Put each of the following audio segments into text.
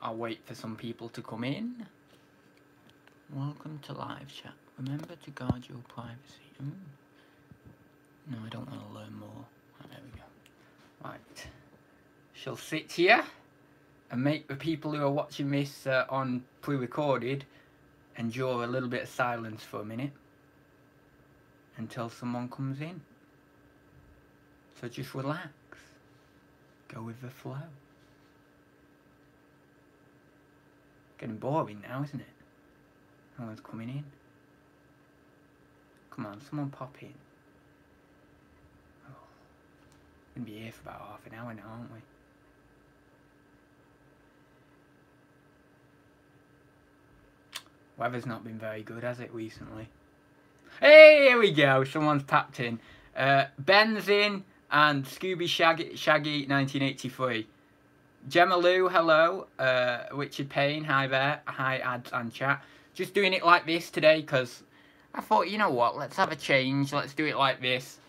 I'll wait for some people to come in. Welcome to live chat. Remember to guard your privacy. No, I don't want to learn more. Oh, there we go. Right. Shall sit here and make the people who are watching this on pre-recorded endure a little bit of silence for a minute until someone comes in. So just relax. Go with the flow. Getting boring now, isn't it? No one's coming in. Come on, someone pop in. Oh, we're going to be here for about half an hour now, aren't we? Weather's not been very good, has it, recently? Hey, here we go. Someone's tapped in. Ben's in and Scooby Shaggy 1983. Gemma Lou, hello. Richard Payne, hi there. Hi, ads and chat. Just doing it like this today because I thought, you know what, let's have a change. Let's do it like this.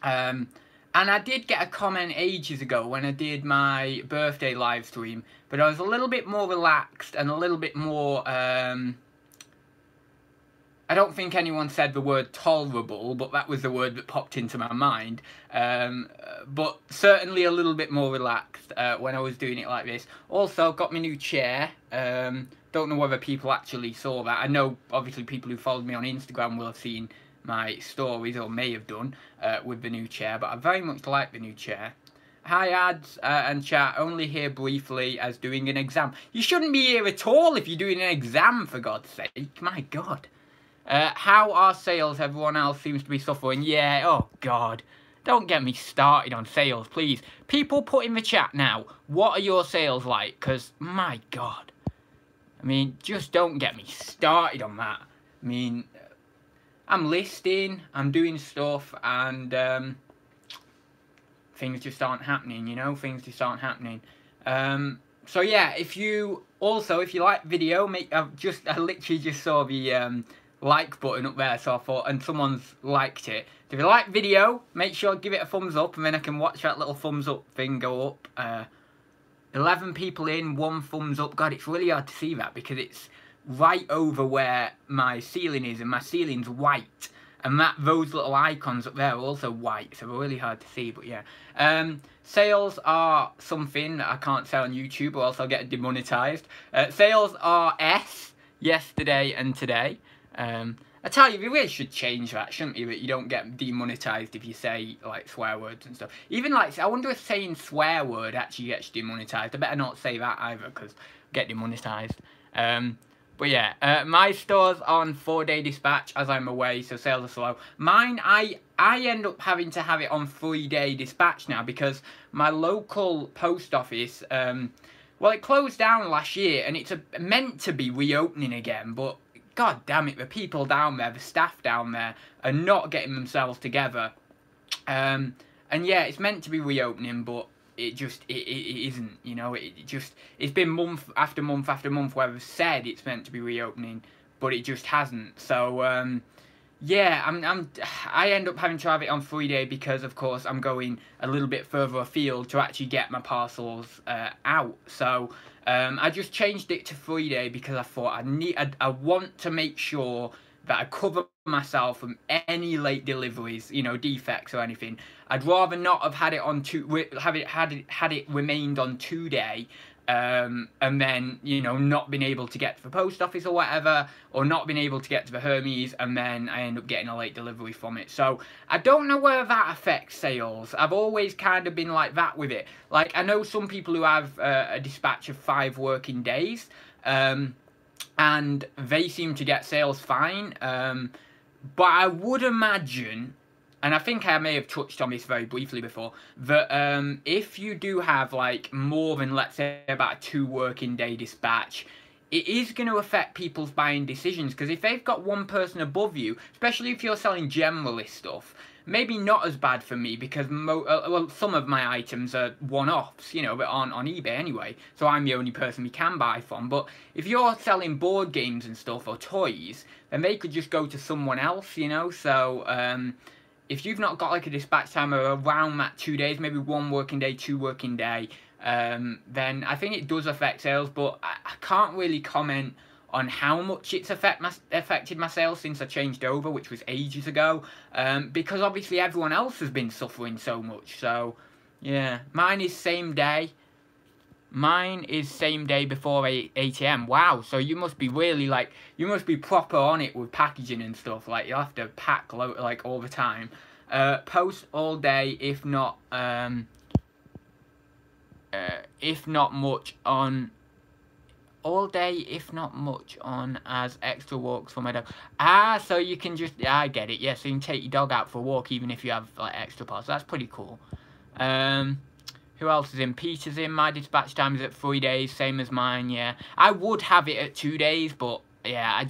And I did get a comment ages ago when I did my birthday live stream, but I was a little bit more relaxed and a little bit more, I don't think anyone said the word tolerable, but that was the word that popped into my mind. But certainly a little bit more relaxed when I was doing it like this. Also, got my new chair. Don't know whether people actually saw that. I know, obviously, people who followed me on Instagram will have seen my stories, or may have done, with the new chair. But I very much like the new chair. Hi, ads and chat. Only here briefly as doing an exam. You shouldn't be here at all if you're doing an exam, for God's sake. My God. How are sales? Everyone else seems to be suffering. Yeah, oh God. Don't get me started on sales, please. People put in the chat now, what are your sales like? Because, my God. I mean, just don't get me started on that. I mean, I'm listing, I'm doing stuff, and things just aren't happening, you know? Things just aren't happening. So yeah, if you like video, I literally just saw the like button up there, so I thought, and someone's liked it. So if you like video, make sure to give it a thumbs up, and then I can watch that little thumbs up thing go up. 11 people in, 1 thumbs up. God, it's really hard to see that because it's right over where my ceiling is, and my ceiling's white. And those little icons up there are also white, so they're really hard to see, but yeah. Sales are something that I can't say on YouTube, or else I'll get demonetized. Sales are S, yesterday and today. I tell you, we really should change that, shouldn't you? That you don't get demonetized if you say, like, swear words and stuff. Even, like, I wonder if saying swear word actually gets demonetized. I better not say that either, because I get demonetized. But yeah, my store's on 4-day dispatch as I'm away, so sales are slow. Mine, I end up having to have it on 3-day dispatch now, because my local post office, well, it closed down last year, and it's meant to be reopening again, but God damn it, the people down there, the staff down there, are not getting themselves together. And yeah, it's meant to be reopening, but it isn't, you know. It's been month after month after month where they've said it's meant to be reopening, but it just hasn't. So yeah, I end up having to have it on 3-day because, of course, I'm going a little bit further afield to actually get my parcels out. So I just changed it to 3-day because I thought I want to make sure that I cover myself from any late deliveries, you know, defects or anything. I'd rather not have had it on had it remained on 2-day, and then, you know, not been able to get to the post office or whatever, or not been able to get to the Hermes, and then I end up getting a late delivery from it. So I don't know whether that affects sales. I've always kind of been like that with it. Like, I know some people who have a dispatch of 5 working days, and they seem to get sales fine, but I would imagine, and I think I may have touched on this very briefly before, that if you do have, like, more than, let's say, about a 2 working day dispatch, it is going to affect people's buying decisions, because if they've got one person above you, especially if you're selling generalist stuff, maybe not as bad for me, because well, some of my items are one-offs, you know, that aren't on eBay anyway, so I'm the only person we can buy from. But if you're selling board games and stuff, or toys, then they could just go to someone else, you know. So if you've not got like a dispatch time of around that 2 days, maybe 1 working day, 2 working day, then I think it does affect sales, but I can't really comment on how much it's affected my sales since I changed over, which was ages ago, because obviously everyone else has been suffering so much. So yeah, mine is same day. Mine is same day before 8 AM. Wow, so you must be really like, you must be proper on it with packaging and stuff. Like, you'll have to pack like all the time. Post all day, if not much on all day, if not much on as extra walks for my dog. Ah, so you can just, I get it. Yeah, so you can take your dog out for a walk even if you have like extra pods. That's pretty cool. Who else is in? Peter's in. My dispatch time is at 3 days, same as mine, yeah. I would have it at 2 days, but yeah,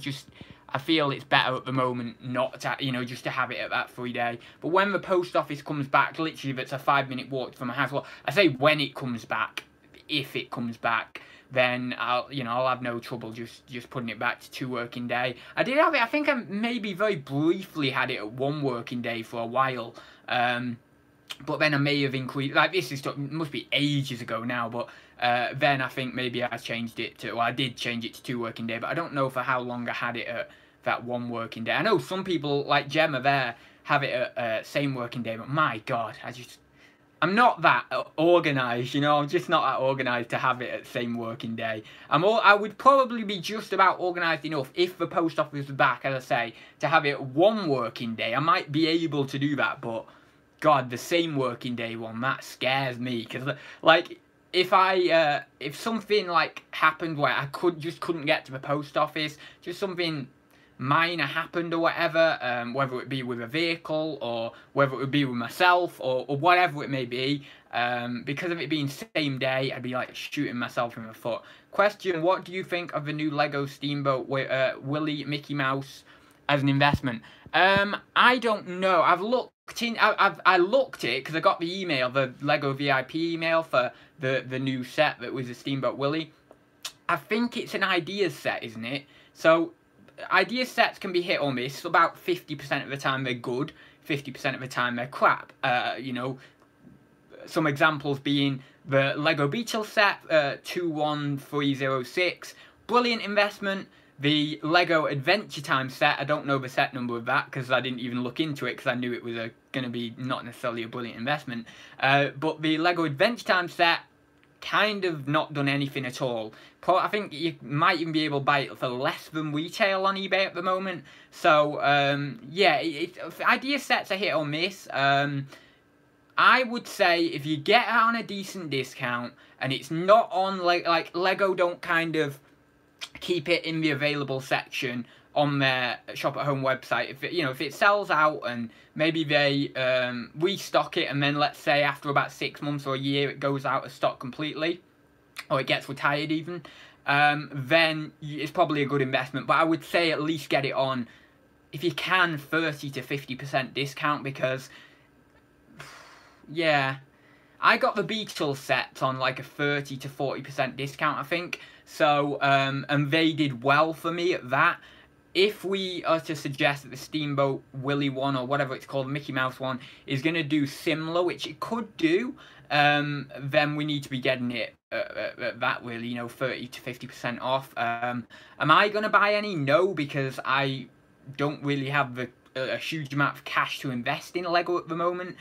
I feel it's better at the moment not to, you know, just to have it at that 3 day. But when the post office comes back, literally if it's a 5-minute walk from my house, well, I say when it comes back, if it comes back, then I'll have no trouble just putting it back to 2 working day. I did have it, I think I maybe very briefly had it at 1 working day for a while. But then I may have increased, like this is, must be ages ago now, but then I think maybe I changed it to, well, I did change it to 2 working day, but I don't know for how long I had it at that 1 working day. I know some people, like Gemma there, have it at same working day, but my God, I'm not that organised, you know, I'm just not that organised to have it at same working day. I would probably be just about organised enough if the post office was back, as I say, to have it at 1 working day. I might be able to do that, but God, the same working day one, that scares me, because like if something like happened where I couldn't get to the post office, just something minor happened or whatever, whether it be with a vehicle or whether it would be with myself or whatever it may be, because of it being same day, I'd be like shooting myself in the foot. Question: what do you think of the new Lego Steamboat Willie Mickey Mouse as an investment? I don't know. I looked it because I got the email, the Lego VIP email for the new set that was a Steamboat Willie. I think it's an ideas set, isn't it? So idea sets can be hit or miss. About 50% of the time they're good, 50% of the time they're crap. You know, some examples being the Lego Beetle set, 21306, brilliant investment. The Lego Adventure Time set, I don't know the set number of that because I didn't even look into it because I knew it was going to be not necessarily a brilliant investment. But the Lego Adventure Time set, kind of not done anything at all. I think you might even be able to buy it for less than retail on eBay at the moment. So, yeah, idea sets are hit or miss. I would say if you get it on a decent discount and it's not on, like Lego don't kind of keep it in the available section on their shop at home website. If it sells out and maybe they restock it and then let's say after about 6 months or a year it goes out of stock completely or it gets retired even, then it's probably a good investment. But I would say at least get it on, if you can, 30 to 50% discount, because yeah, I got the Beetle set on like a 30 to 40% discount, I think. So, and they did well for me at that. If we are to suggest that the Steamboat Willie one, or whatever it's called, Mickey Mouse one, is going to do similar, which it could do, then we need to be getting it at that really, 30 to 50% off. Am I going to buy any? No, because I don't really have a huge amount of cash to invest in Lego at the moment,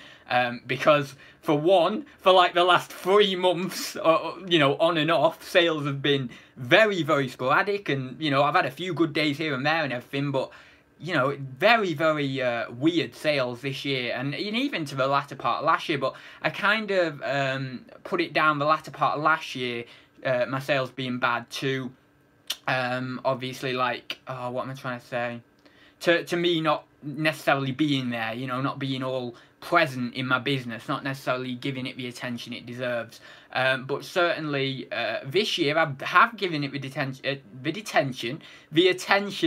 because for like the last 3 months, on and off, sales have been very, very sporadic, and I've had a few good days here and there and everything, but very, very weird sales this year, and even to the latter part of last year. But I kind of put it down the latter part of last year, my sales being bad too. Obviously, like, what am I trying to say? To me not necessarily being there, not being all present in my business, not necessarily giving it the attention it deserves. But certainly this year I have given it the attention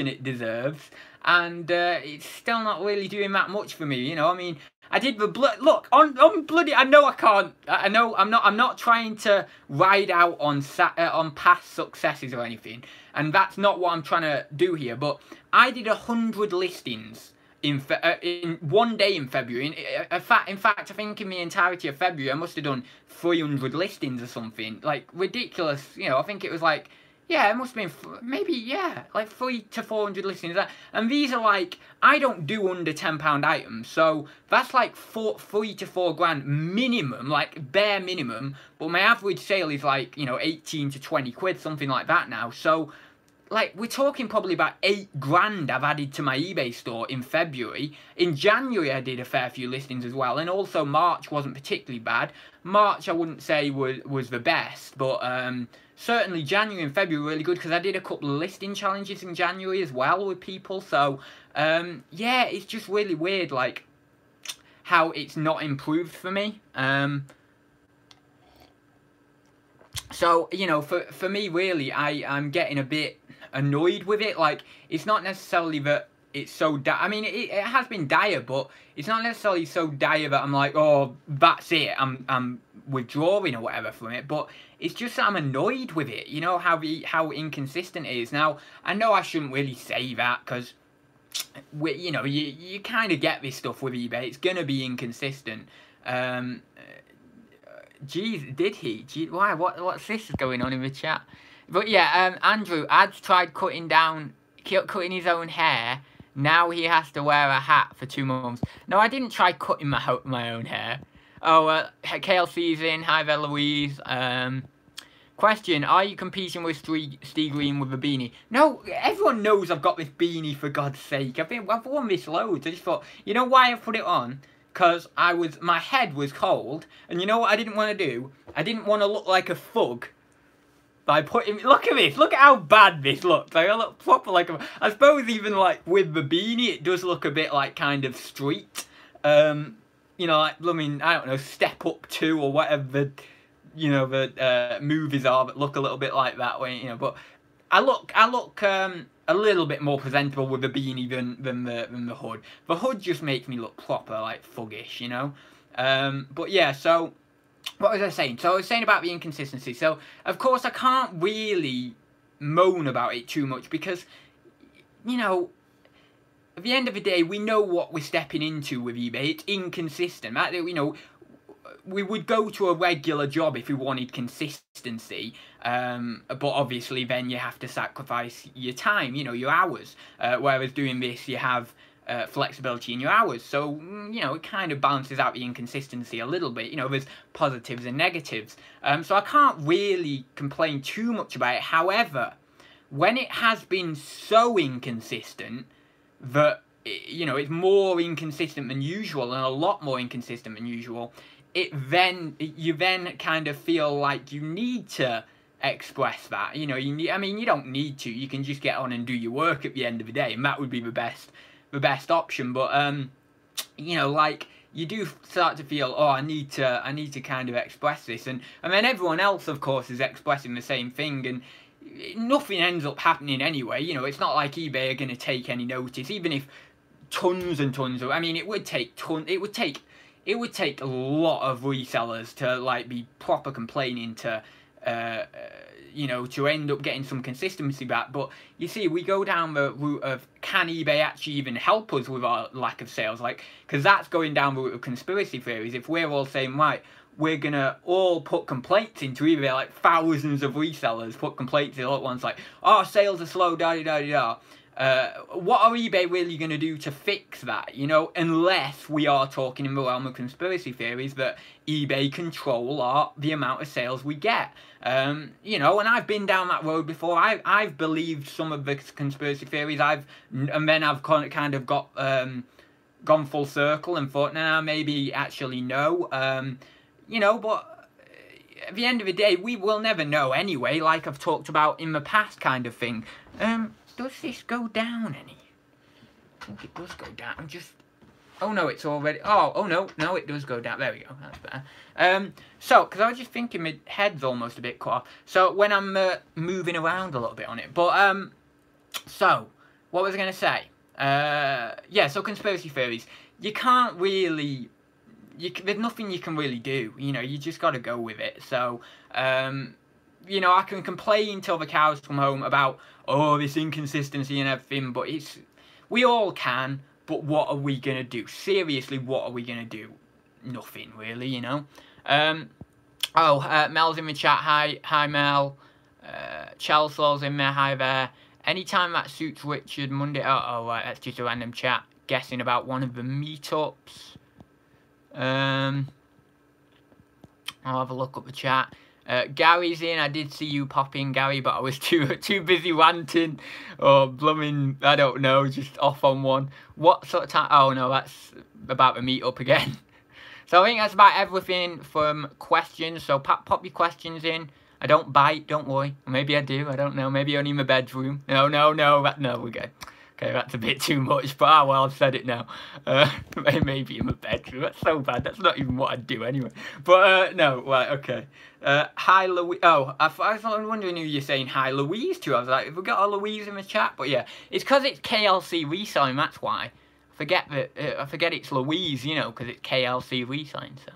it deserves, and it's still not really doing that much for me. I mean, I did the look on bloody. I know I can't. I know I'm not trying to ride out on past successes or anything, and that's not what I'm trying to do here. But I did 100 listings in 1 day in February. In fact, I think in the entirety of February, I must have done 300 listings or something. Like, ridiculous. You know, I think it was like, yeah, it must have been maybe, yeah, like 300 to 400 listings. And these are like, I don't do under £10 items, so that's like 3 to 4 grand minimum, like bare minimum. But my average sale is like, you know, 18 to 20 quid, something like that now. So, like, we're talking probably about 8 grand I've added to my eBay store in February. In January, I did a fair few listings as well. And also, March wasn't particularly bad. March, I wouldn't say was the best. But certainly, January and February were really good. Because I did a couple of listing challenges in January as well with people. So, yeah, it's just really weird, like, how it's not improved for me. So, you know, for me, really, I'm getting a bit annoyed with it. Like, it's not necessarily that it's so dire. I mean, it has been dire, but it's not necessarily so dire that I'm like, oh, that's it, I'm withdrawing or whatever from it. But it's just that I'm annoyed with it, you know, how inconsistent it is. Now, I know I shouldn't really say that, because you know, you kind of get this stuff with eBay. It's gonna be inconsistent. Jeez, did he? Gee, why? What's this going on in the chat? But yeah, Andrew, Ad's tried cutting his own hair. Now he has to wear a hat for 2 months. No, I didn't try cutting my own hair. Oh, KLC's in. Hi there, Louise. Question, are you competing with Steve Green with a beanie? No, everyone knows I've got this beanie, for God's sake. I've worn this loads. I just thought, you know why I put it on? Because my head was cold, and you know what I didn't want to do? I didn't want to look like a thug by putting, look at this, look at how bad this looks. Like, I look proper like I suppose even like with the beanie, it does look a bit like kind of street. You know, like, I mean, I don't know, Step Up 2 or whatever the, you know, the movies are that look a little bit like that way, you know, but I look a little bit more presentable with the beanie than the hood. The hood just makes me look proper, like, thuggish, you know? But yeah, so, what was I saying? So I was saying about the inconsistency. So, of course, I can't really moan about it too much because, you know, at the end of the day, we know what we're stepping into with eBay. It's inconsistent. You know, we would go to a regular job if we wanted consistency, but obviously then you have to sacrifice your time, you know, your hours, whereas doing this you have flexibility in your hours, so, you know, it kind of balances out the inconsistency a little bit. You know, there's positives and negatives, so I can't really complain too much about it. However, when it has been so inconsistent that, you know, it's more inconsistent than usual, and a lot more inconsistent than usual, you then kind of feel like you need to express that. You know, I mean, you don't need to. You can just get on and do your work at the end of the day, and that would be the best option. But you know, like, you do start to feel, oh, I need to kind of express this, and then everyone else, of course, is expressing the same thing, and nothing ends up happening anyway. You know, it's not like eBay are going to take any notice, even if tons and tons of, I mean, it would take a lot of resellers to, like, be proper complaining to, you know, to end up getting some consistency back. But you see, we go down the route of, can eBay actually even help us with our lack of sales? Like, because that's going down the route of conspiracy theories. If we're all saying, right, we're gonna all put complaints into eBay, like thousands of resellers put complaints in all at once, like, oh, sales are slow, da-da-da-da-da. What are eBay really going to do to fix that, you know, unless we are talking in the realm of conspiracy theories that eBay control the amount of sales we get. You know, and I've been down that road before. I've believed some of the conspiracy theories, and then I've kind of got gone full circle and thought, nah, maybe actually no. You know, but at the end of the day, we will never know anyway, like I've talked about in the past, kind of thing. Does this go down any? I think it does go down. Oh no, it's already. Oh no, it does go down. There we go. That's better. So, because I was just thinking my head's almost a bit cut off. So when I'm moving around a little bit on it, but so what was I going to say? Yeah. So conspiracy theories. You can't really. There's nothing you can really do. You know, you just got to go with it. So, you know, I can complain till the cows come home about, oh, this inconsistency and everything, but we all can, but what are we going to do? Seriously, what are we going to do? Nothing, really, you know. Mel's in the chat. Hi Mel. Chelslaw's in there. Hi there. Anytime that suits Richard. Monday. Right, that's just a random chat. Guessing about one of the meetups. I'll have a look at the chat. Gary's in. I did see you pop in, Gary, but I was too busy ranting or blooming, I don't know, just off on one. What sort of time? Oh no, that's about the meetup again. So I think that's about everything from questions. So pop your questions in. I don't bite, don't worry. Or maybe I do, I don't know. Maybe only in my bedroom. No, we're good. Okay, that's a bit too much, but well, I've said it now. Maybe in my bedroom. That's so bad. That's not even what I'd do anyway. But no, right, okay. Hi, Louise. Oh, I was wondering who you're saying hi, Louise, to. I was like, have we got a Louise in the chat? But yeah, it's because it's KLC Reselling. That's why. I forget it's Louise, you know, because it's KLC Reselling. So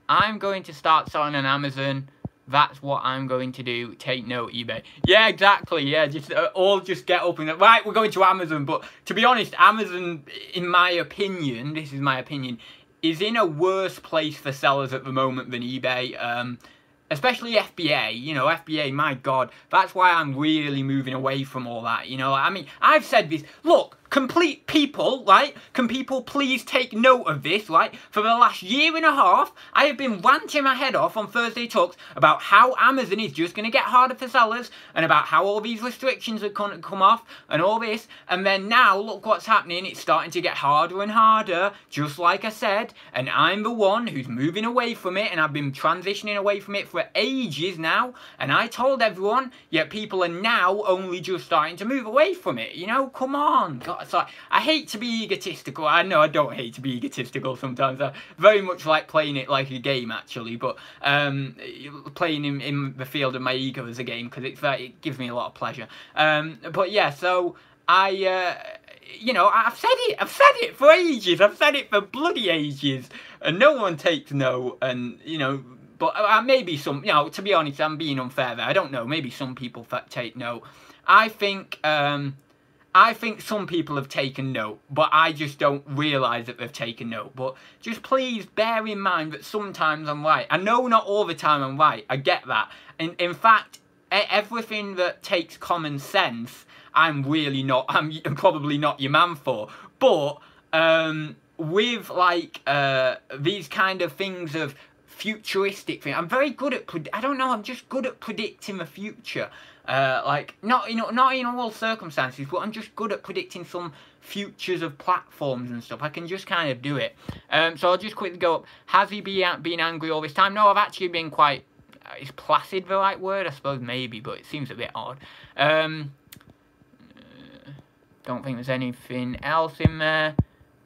I'm going to start selling on Amazon. That's what I'm going to do. Take note, eBay. Yeah, exactly. Yeah, just all just get up and go, right, we're going to Amazon. But to be honest, Amazon, in my opinion, this is my opinion, is in a worse place for sellers at the moment than eBay. Especially FBA, you know, FBA, my God, that's why I'm really moving away from all that, you know. I mean, I've said this, look, complete people, right, can people please take note of this, right? For the last year and a half, I have been ranting my head off on Thursday Talks about how Amazon is just going to get harder for sellers and about how all these restrictions are going to come off and all this, and then now, look what's happening, it's starting to get harder and harder, just like I said, and I'm the one who's moving away from it, and I've been transitioning away from it for ages now, and I told everyone, yet people are now only just starting to move away from it, you know, come on. God, it's like, I hate to be egotistical. I know I don't hate to be egotistical sometimes. I very much like playing it like a game, actually, but playing in the field of my ego as a game, because it gives me a lot of pleasure. But yeah, so you know, I've said it for ages. I've said it for bloody ages, and no one takes note, and, you know, but maybe some, you know, to be honest, I'm being unfair there. I don't know. Maybe some people take note. I think some people have taken note, but I just don't realise that they've taken note. But just please bear in mind that sometimes I'm right. I know not all the time I'm right. I get that. And in fact, everything that takes common sense, I'm probably not your man for. But with like these kind of things of futuristic thing, I'm very good at I'm just good at predicting the future. Like not in all circumstances, but I'm just good at predicting some futures of platforms and stuff. I can just kind of do it. So I'll just quickly go up. Has he been angry all this time? No, I've actually been quite. Is placid the right word? I suppose maybe, but it seems a bit odd. Don't think there's anything else in there.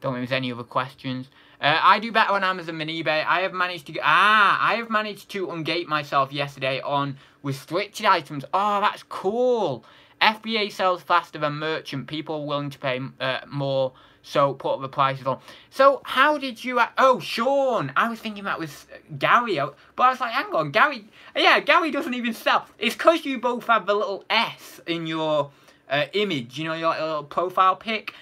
Don't think there's any other questions. I do better on Amazon than eBay. I have managed to ungate myself yesterday on restricted items. Oh, that's cool. FBA sells faster than merchant. People are willing to pay more, so put up the prices on. So how did you... Oh, Sean. I was thinking that was Gary. But I was like, hang on, Gary... Yeah, Gary doesn't even sell. It's because you both have the little S in your... image, you know, your little profile pic.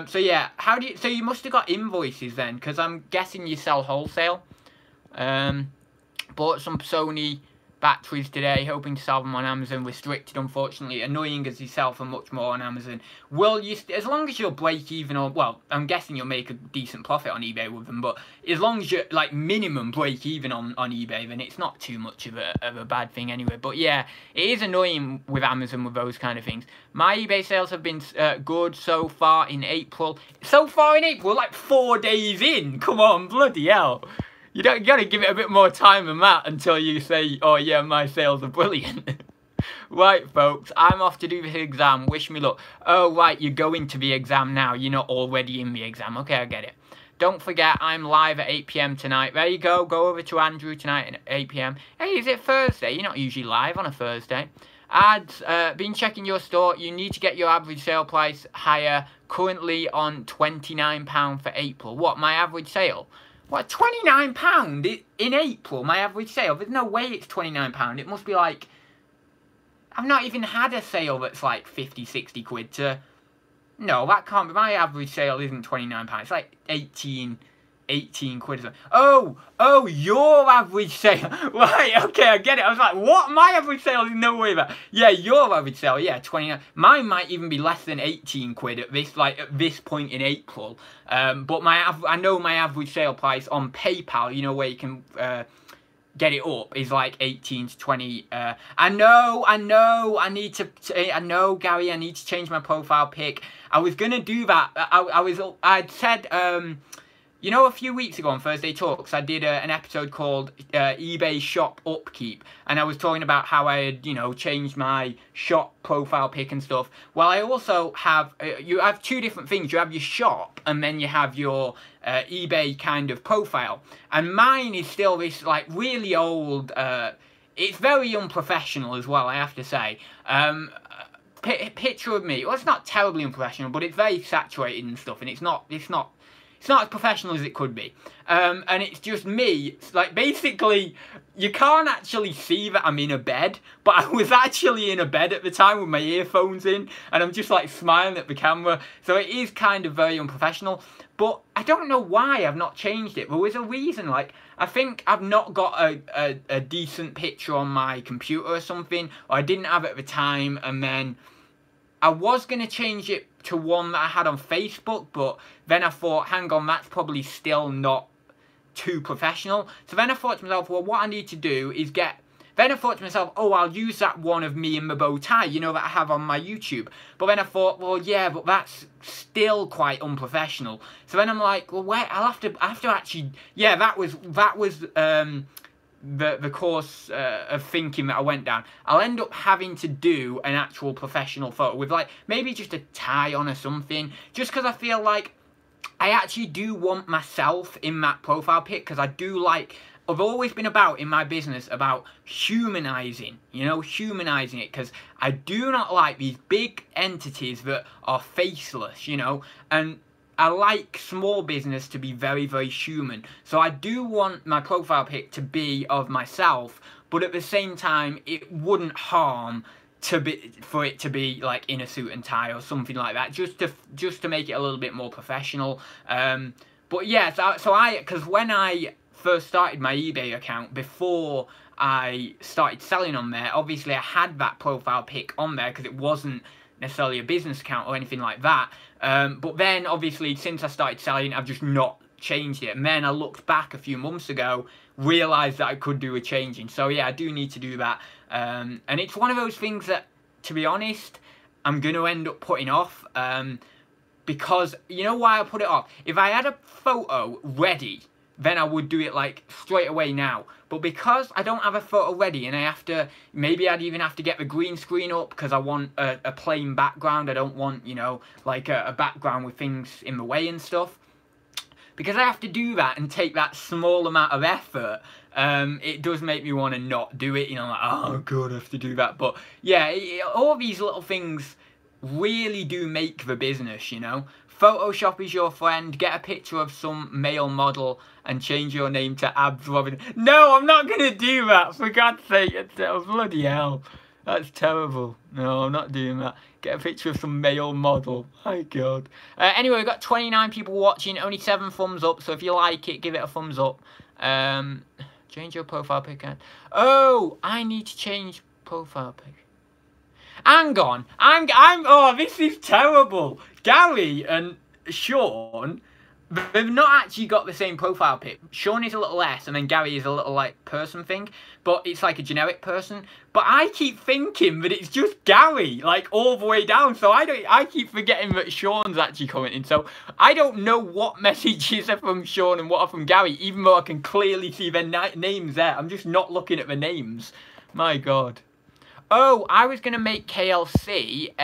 So yeah, so you must have got invoices then, because I'm guessing you sell wholesale. Bought some Sony batteries today, hoping to sell them on Amazon. Restricted, unfortunately. Annoying as you sell for much more on Amazon. Will you, as long as you'll break even, or, well, I'm guessing you'll make a decent profit on eBay with them, but as long as you're, like, minimum break even on eBay, then it's not too much of a bad thing anyway. But yeah, it is annoying with Amazon with those kind of things. My eBay sales have been good so far in April. So far in April, like 4 days in. Come on, bloody hell. You gotta give it a bit more time than that until you say, oh yeah, my sales are brilliant. Right, folks, I'm off to do this exam. Wish me luck. Oh, right, you're going to the exam now. You're not already in the exam. Okay, I get it. Don't forget, I'm live at 8 PM tonight. There you go. Go over to Andrew tonight at 8 PM. Hey, is it Thursday? You're not usually live on a Thursday. Ads, been checking your store. You need to get your average sale price higher. Currently on £29 for April. What, my average sale? What, £29 in April, my average sale? There's no way it's £29. It must be like... I've not even had a sale that's like 50, 60 quid to... No, that can't be. My average sale isn't £29. It's like 18 quid. Oh, your average sale. Right, okay, I get it. I was like, what? My average sale is no way that. Yeah, your average sale, yeah, 29. Mine might even be less than 18 quid at this point in April. But I know my average sale price on PayPal, you know, where you can get it up, is like 18 to 20. I know, Gary, I need to change my profile pic. I was gonna do that. I'd said, you know, a few weeks ago on Thursday Talks, I did an episode called eBay Shop Upkeep, and I was talking about how I had, you know, changed my shop profile pic and stuff. Well, I also have, you have two different things. You have your shop, and then you have your eBay kind of profile. And mine is still this, like, really old, it's very unprofessional as well, I have to say. Picture of me, well, it's not terribly unprofessional, but it's very saturated and stuff, and it's not as professional as it could be. And it's just me, like, basically, you can't actually see that I'm in a bed, but I was actually in a bed at the time with my earphones in, and I'm just, like, smiling at the camera, so it is kind of very unprofessional. But I don't know why I've not changed it. There was a reason, like, I think I've not got a decent picture on my computer or something, or I didn't have it at the time, and then I was going to change it to one that I had on Facebook, but then I thought, hang on, that's probably still not too professional. So then I thought to myself, well, what I need to do is then I thought to myself, oh, I'll use that one of me in the bow tie, you know, that I have on my YouTube. But then I thought, well, yeah, but that's still quite unprofessional. So then I'm like, well, wait, I have to actually, yeah, that was the course of thinking that I went down. I'll end up having to do an actual professional photo with, like, maybe just a tie on or something, just because I feel like I actually do want myself in that profile pic, because I do like, I've always been about, in my business, about humanizing, you know, humanizing it, because I do not like these big entities that are faceless, you know, and I like small business to be very, very human. So I do want my profile pic to be of myself, but at the same time, it wouldn't harm for it to be like in a suit and tie or something like that, just to make it a little bit more professional. But yeah, because when I first started my eBay account, before I started selling on there, obviously I had that profile pic on there because it wasn't necessarily a business account or anything like that. But then obviously since I started selling, I've just not changed it. And then I looked back a few months ago, realised that I could do a changing. So yeah, I do need to do that. And it's one of those things that, to be honest, I'm going to end up putting off. Because, you know why I put it off? If I had a photo ready, then I would do it like straight away now. But because I don't have a photo ready, and I have to, maybe I'd even have to get the green screen up because I want a plain background. I don't want, you know, like a background with things in the way and stuff. Because I have to do that and take that small amount of effort, it does make me want to not do it. You know, like, oh god, I have to do that. But yeah, all these little things really do make the business, you know. Photoshop is your friend. Get a picture of some male model and change your name to Abs Robin. No, I'm not going to do that. For God's sake, oh, bloody hell. That's terrible. No, I'm not doing that. Get a picture of some male model. My God. Anyway, we've got 29 people watching. Only 7 thumbs up. So if you like it, give it a thumbs up. Change your profile pic. Oh, I need to change profile pic. Hang on. Oh, this is terrible. Gary and Sean, they've not actually got the same profile pic. Sean is a little S, and then Gary is a little, like, person thing. But it's like a generic person. But I keep thinking that it's just Gary, like, all the way down. So I keep forgetting that Sean's actually commenting. So I don't know what messages are from Sean and what are from Gary, even though I can clearly see their names there. I'm just not looking at the names. My God. Oh, I was going to make KLC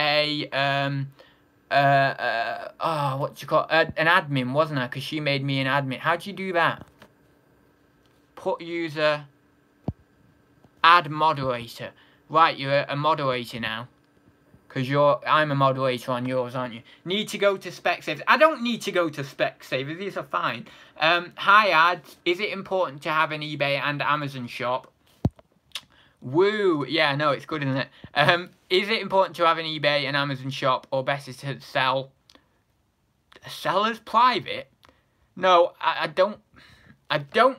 what you call an admin, wasn't I? Because she made me an admin. How'd you do that? Put user, add moderator. Right, you're a moderator now. Because I'm a moderator on yours, aren't you? Need to go to Specsavers. I don't need to go to Specsavers. These are fine. Hi, ads. Is it important to have an eBay and Amazon shop? Woo! Yeah, no, it's good, isn't it? Is it important to have an eBay and Amazon shop, or better to sell A seller's private? No, I don't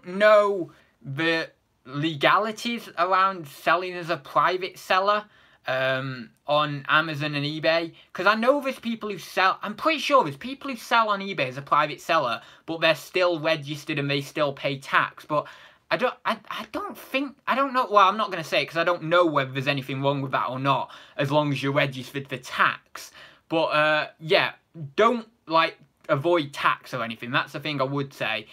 know the legalities around selling as a private seller on Amazon and eBay, because I know there's people who sell, I'm pretty sure there's people who sell on eBay as a private seller, but they're still registered and they still pay tax. But I don't know, well, I'm not going to say it because I don't know whether there's anything wrong with that or not, as long as you're registered for tax. But yeah, don't like avoid tax or anything. That's the thing I would say.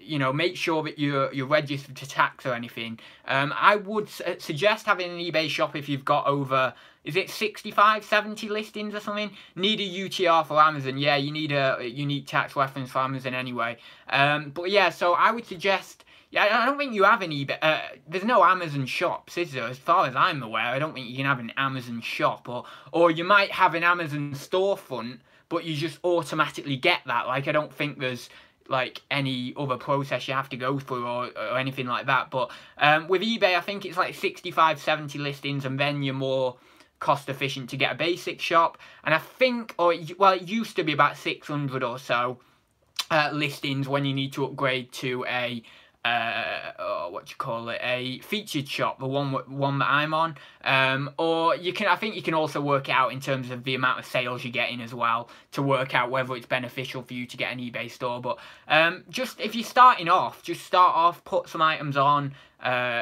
You know, make sure that you're registered to tax or anything. I would suggest having an eBay shop if you've got over, is it 65, 70 listings or something? Need a UTR for Amazon. Yeah, you need a unique tax reference for Amazon anyway. But yeah, so I would suggest, yeah, I don't think you have an eBay, there's no Amazon shops, is there? As far as I'm aware, I don't think you can have an Amazon shop, or you might have an Amazon storefront, but you just automatically get that. Like, I don't think there's like any other process you have to go through or anything like that. But with eBay, I think it's like 65, 70 listings, and then you're more cost efficient to get a basic shop. And I think, well, it used to be about 600 or so listings when you need to upgrade to a a featured shop, the one that I'm on, or you can, I think you can also work it out in terms of the amount of sales you're getting as well, to work out whether it's beneficial for you to get an eBay store. But just if you're starting off, just start off, put some items on,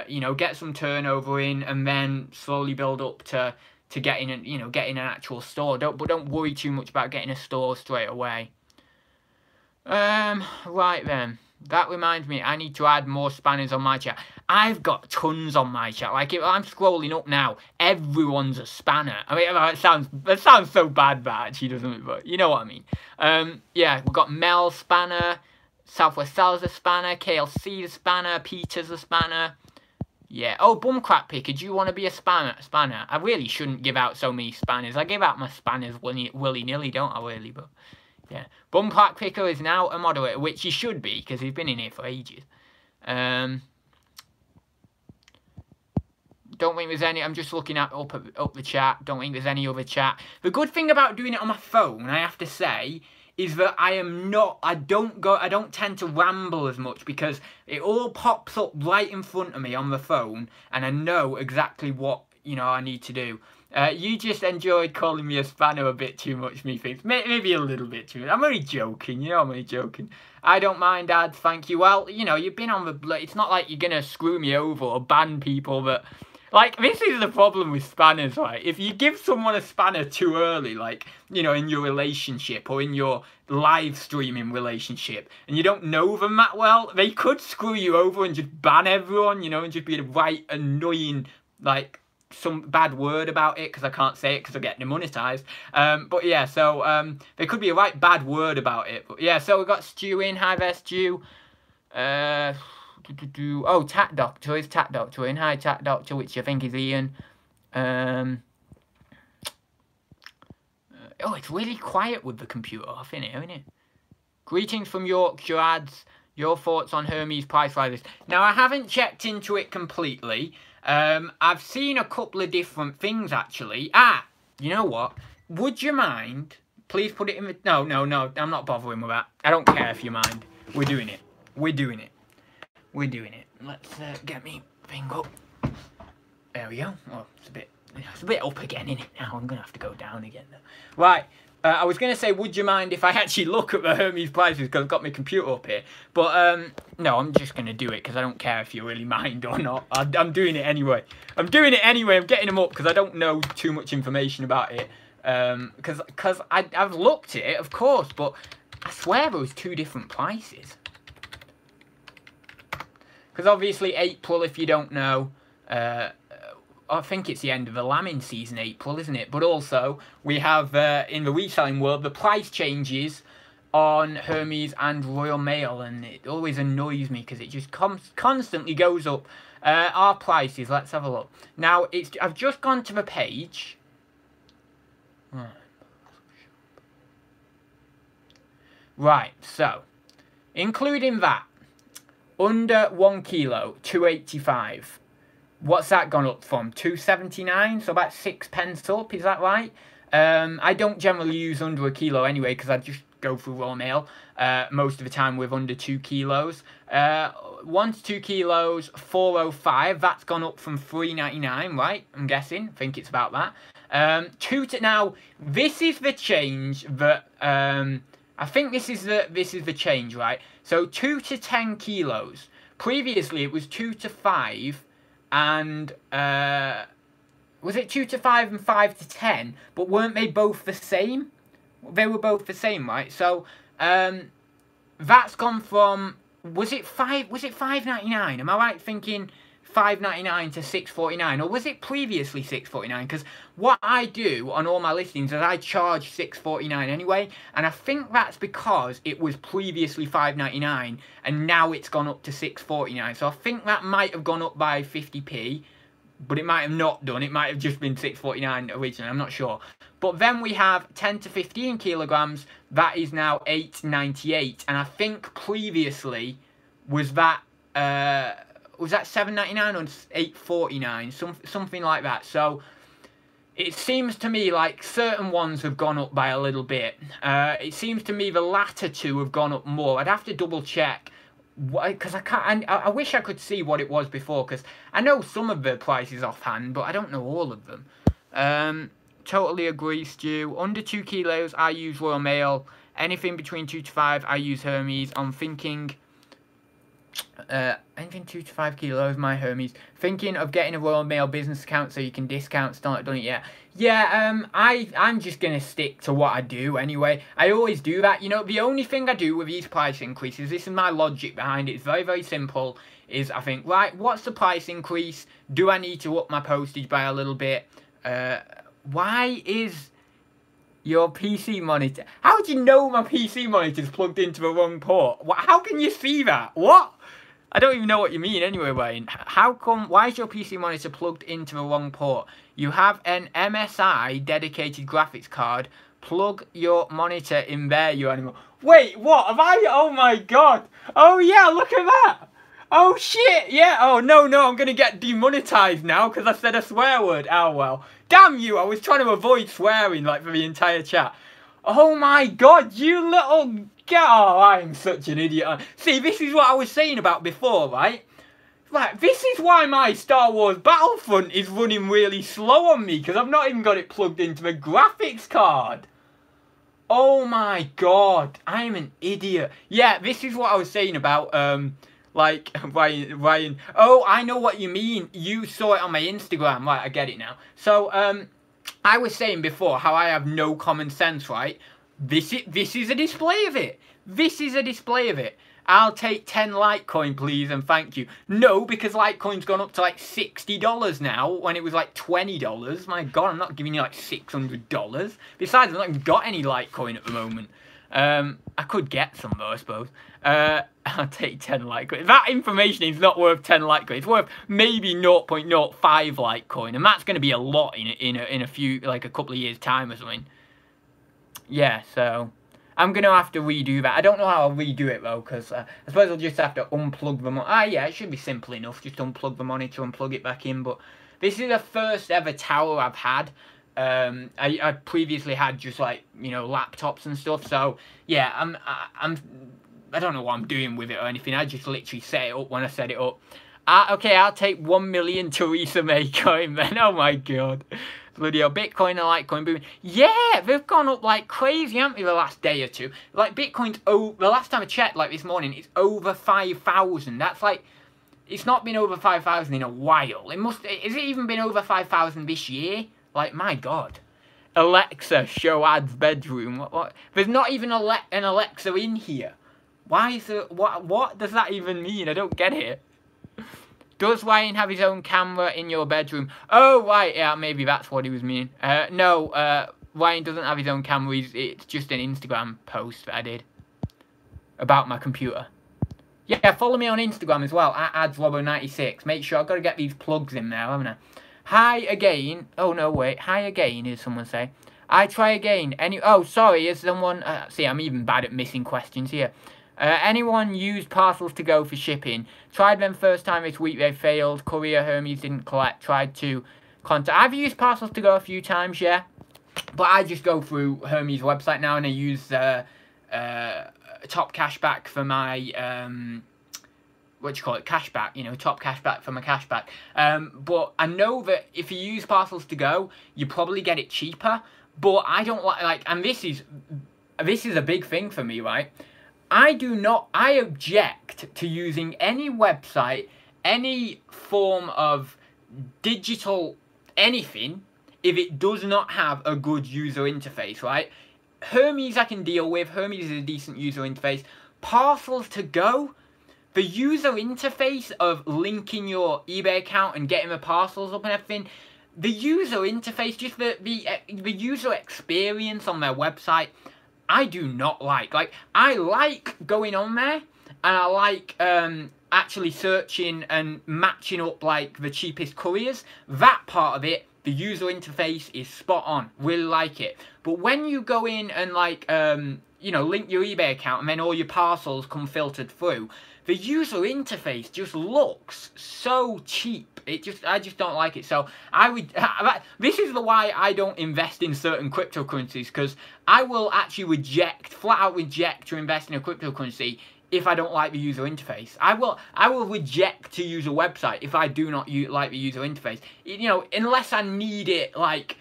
you know, get some turnover in, and then slowly build up to getting an, you know, getting an actual store. Don't worry too much about getting a store straight away. Right then. That reminds me, I need to add more spanners on my chat. I've got tons on my chat. Like, if I'm scrolling up now, everyone's a spanner. I mean, that sounds so bad, that actually, doesn't it? But you know what I mean. Yeah, we've got Mel spanner, Southwest Sellers a spanner, KLC a spanner, Peter's a spanner. Yeah. Oh, Bumcrack Picker, do you want to be a spanner? I really shouldn't give out so many spanners. I give out my spanners willy-nilly, don't I, really? But yeah, Bumcrack Picker is now a moderator, which he should be, because he's been in here for ages. Don't think there's any, I'm just looking at up the chat, don't think there's any other chat. The good thing about doing it on my phone, I have to say, is that I don't tend to ramble as much, because it all pops up right in front of me on the phone, and I know exactly what, you know, I need to do. You just enjoyed calling me a spanner a bit too much, methinks. Maybe a little bit too much. I'm only joking, you know, I'm only joking. I don't mind, ads, thank you. Well, you know, you've been on the... It's not like you're going to screw me over or ban people that... Like, this is the problem with spanners, right? If you give someone a spanner too early, like, you know, in your relationship or in your live streaming relationship, and you don't know them that well, they could screw you over and just ban everyone, you know, and just be a right annoying, like... some bad word about it, because I can't say it because I get demonetized. But yeah, so there could be a right bad word about it. But yeah, so we've got Stu in. Hi there, Stu. Oh, Tat Doctor. Is Tat Doctor in? Hi, Tat Doctor, which I think is Ian. Oh, it's really quiet with the computer off in here, isn't it? Greetings from Yorkshire, ads. Your thoughts on Hermes price rises. Now, I haven't checked into it completely. I've seen a couple of different things, actually. You know what? Would you mind? Please put it in the... No, I'm not bothering with that. I don't care if you mind. We're doing it. We're doing it. Let's get me thing up. There we go. Well, it's a bit up again, isn't it? Now I'm going to have to go down again. Right. I was going to say, would you mind if I actually look at the Hermes prices, because I've got my computer up here. But, no, I'm just going to do it, because I don't care if you really mind or not. I'm doing it anyway. I'm getting them up, because I don't know too much information about it. Because I've looked at it, of course, but I swear there was two different prices. Because obviously April, if you don't know, I think it's the end of the lambing season, April, isn't it? But also, we have, in the reselling world, the price changes on Hermes and Royal Mail, and it always annoys me because it just constantly goes up. Our prices, let's have a look. Now, I've just gone to the page. Right, so, including that, under 1 kilo, 285. What's that gone up from? 2.79, so about 6 pence up, is that right? I don't generally use under a kilo anyway, because I just go through raw mail most of the time with under 2 kilos. 1 to 2 kilos, 405. That's gone up from $3.99, right? I'm guessing. I think it's about that. Now, this is the change that I think this is the change, right? So 2 to 10 kilos. Previously, it was 2 to 5, and was it 2 to 5 and 5 to 10? But weren't they both the same? They were both the same, right? So that's gone from, was it $5.99? Am I right thinking $5.99 to $6.49, or was it previously $6.49? Because what I do on all my listings is I charge $6.49 anyway, and I think that's because it was previously $5.99 and now it's gone up to $6.49. So I think that might have gone up by 50p, but it might have not done. It might have just been $6.49 originally. I'm not sure. But then we have 10 to 15 kilograms. That is now $8.98, and I think previously was that $7.99 or $8.49, something like that. So it seems to me like certain ones have gone up by a little bit. It seems to me the latter two have gone up more. I'd have to double check, because I can't. I wish I could see what it was before, because I know some of the prices offhand, but I don't know all of them. Totally agree, Stu. Under 2 kilos, I use Royal Mail. Anything between 2 to 5, I use Hermes. I'm thinking anything 2 to 5 kilos, my Hermes. Thinking of getting a Royal Mail business account so you can discount. Still not done it yet. Yeah, I'm just gonna stick to what I do anyway. I always do that. You know, the only thing I do with these price increases, this is my logic behind it. It's very, very simple. Is I think, right, what's the price increase? Do I need to up my postage by a little bit? Why is your PC monitor? How do you know my PC monitor's plugged into the wrong port? How can you see that? What? I don't even know what you mean anyway, Wayne. How come, why is your PC monitor plugged into the wrong port? You have an MSI dedicated graphics card. Plug your monitor in there, you animal. Wait, what? Have I? Oh my god. Oh yeah, look at that. Oh shit, yeah. Oh no, I'm gonna get demonetized now because I said a swear word. Oh well. Damn you, I was trying to avoid swearing like for the entire chat. Oh my god, you little... Oh, I'm such an idiot. See, this is what I was saying about before, right? Like, this is why my Star Wars Battlefront is running really slow on me, because I've not even got it plugged into the graphics card. Oh my god, I'm an idiot. Yeah, this is what I was saying about, like, Ryan. Oh, I know what you mean. You saw it on my Instagram. Right, I get it now. So, I was saying before how I have no common sense, right? This is a display of it. This is a display of it. I'll take 10 Litecoin, please, and thank you. No, because Litecoin's gone up to like $60 now, when it was like $20. My god, I'm not giving you like $600. Besides, I've not even got any Litecoin at the moment. I could get some though, I suppose. I'll take 10 Litecoin. That information is not worth 10 Litecoin. It's worth maybe 0.05 Litecoin, and that's going to be a lot in a few, like a couple of years' time or something. Yeah, so I'm going to have to redo that. I don't know how I'll redo it though, because I suppose I'll just have to unplug the monitor. Yeah, it should be simple enough. Just unplug the monitor and plug it back in. But this is the first ever tower I've had. I previously had just like, you know, laptops and stuff. So yeah, I don't know what I'm doing with it or anything. I just literally set it up when I set it up. Okay, I'll take 1 million Theresa May coin then. Oh my god. Bloody hell, Bitcoin and Litecoin booming. Yeah, they've gone up like crazy, haven't they, the last day or two? Like, Bitcoin's, the last time I checked, like this morning, it's over 5,000. That's like, it's not been over 5,000 in a while. Has it even been over 5,000 this year? Like, my god. Alexa, show ads bedroom. What? There's not even an Alexa in here. Why is there, what does that even mean? I don't get it. Does Ryan have his own camera in your bedroom? Oh, right, yeah, maybe that's what he was meaning. No, Ryan doesn't have his own camera. It's just an Instagram post that I did about my computer. Yeah, follow me on Instagram as well, @adslobo96. Make sure I've got to get these plugs in there, haven't I? Hi again. Oh, no, wait. Hi again, as someone say. I try again. Oh, sorry, is someone... see, I'm even bad at missing questions here. Anyone used parcels to go for shipping? Tried them first time this week, they failed. Courier Hermes didn't collect. Tried to contact. I've used parcels to go a few times, yeah. But I just go through Hermes website now, and I use top cashback for my what do you call it, cashback, you know, top cashback for my cashback. But I know that if you use Parcels to Go, you probably get it cheaper. But I don't like, and this is a big thing for me, right? I object to using any website, any form of digital anything, if it does not have a good user interface, right? Hermes I can deal with. Hermes is a decent user interface. Parcels to Go, the user interface of linking your eBay account and getting the parcels up and everything, the user interface, just the user experience on their website, I do not like. Like, I like going on there, and I like actually searching and matching up like the cheapest couriers. That part of it, the user interface is spot on. Really like it. But when you go in and like you know, link your eBay account and then all your parcels come filtered through, the user interface just looks so cheap. I just don't like it. So this is why I don't invest in certain cryptocurrencies, because I will actually flat out reject to invest in a cryptocurrency if I don't like the user interface. I will reject to use a website if I do not like the user interface. You know, unless I need it like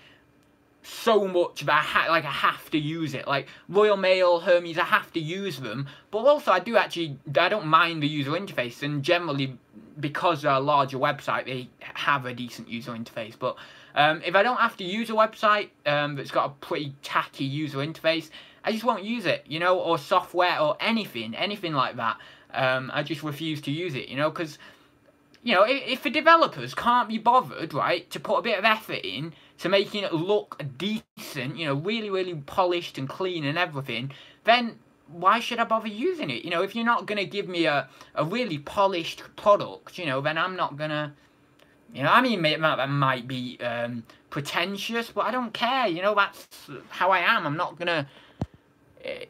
so much that I have to use it. Like Royal Mail, Hermes, I have to use them. But also I don't mind the user interface, and generally because they're a larger website, they have a decent user interface. But if I don't have to use a website that's got a pretty tacky user interface, I just won't use it, you know, or software or anything like that. I just refuse to use it, you know, because, you know, if the developers can't be bothered, right, to put a bit of effort in to making it look decent, you know, really, really polished and clean and everything, then why should I bother using it? You know, if you're not going to give me a really polished product, you know, then I'm not going to, you know, I mean, that might be pretentious, but I don't care, you know, that's how I am. I'm not going to,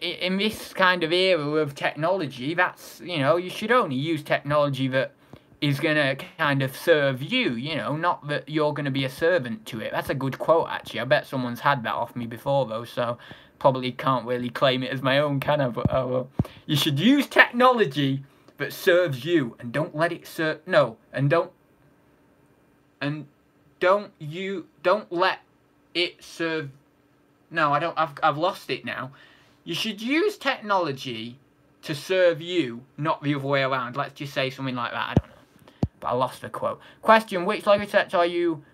in this kind of era of technology, that's, you know, you should only use technology that is going to kind of serve you, you know, not that you're going to be a servant to it. That's a good quote, actually. I bet someone's had that off me before, though, so probably can't really claim it as my own, can I? But, oh, well. You should use technology that serves you, and don't let it serve, no, and don't let it serve, no, I've lost it now. You should use technology to serve you, not the other way around. Let's just say something like that, I don't know. But I lost the quote. Question, which Lego sets are you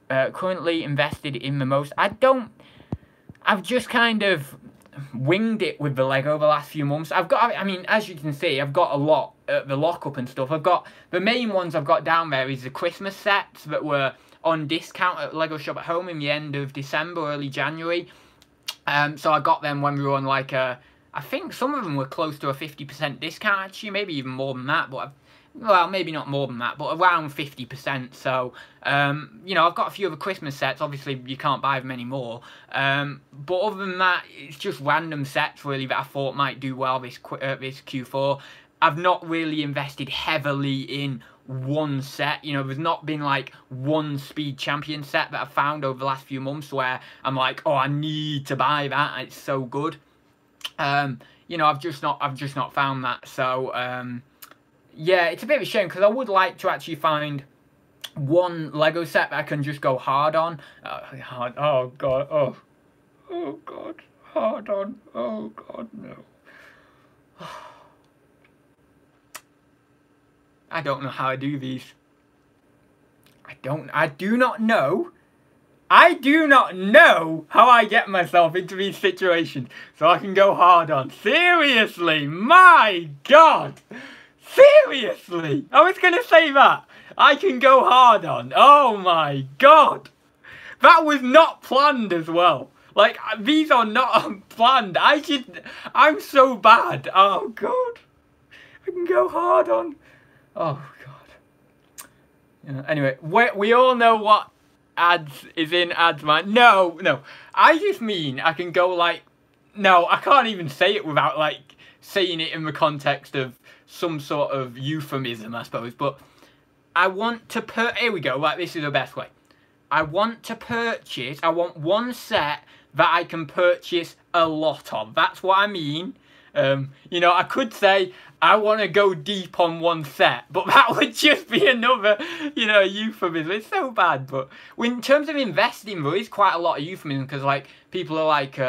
currently invested in the most? I've just kind of winged it with the Lego the last few months. I mean, as you can see, I've got a lot at the lockup and stuff. The main ones I've got down there is the Christmas sets that were on discount at Lego Shop at Home in the end of December, early January. So I got them when we were on like I think some of them were close to a 50% discount actually, maybe even more than that, but well, maybe not more than that, but around 50%. So, you know, I've got a few other Christmas sets. Obviously, you can't buy them anymore. But other than that, it's just random sets, really, that I thought might do well this Q4. I've not really invested heavily in one set. You know, there's not been, like, one Speed Champion set that I've found over the last few months where I'm like, oh, I need to buy that. It's so good. You know, I've just not found that. So, yeah, it's a bit of a shame because I would like to actually find one Lego set that I can just go hard on. Oh god, oh god, hard on. Oh god, no. I don't know how I do these. I do not know how I get myself into these situations so I can go hard on. Seriously, my god. Seriously! I was going to say that. I can go hard on. Oh my god. That was not planned as well. Like, these are not planned. I'm so bad. Oh god. I can go hard on. Oh god. Yeah, anyway, we all know what ads is in ads, man. No. I just mean I can go like, no, I can't even say it without like saying it in the context of some sort of euphemism, I suppose, but I want to here we go, right, this is the best way. I want one set that I can purchase a lot of. That's what I mean. You know, I could say I want to go deep on one set, but that would just be another, you know, euphemism. It's so bad. But in terms of investing, there is quite a lot of euphemism, because like people are like,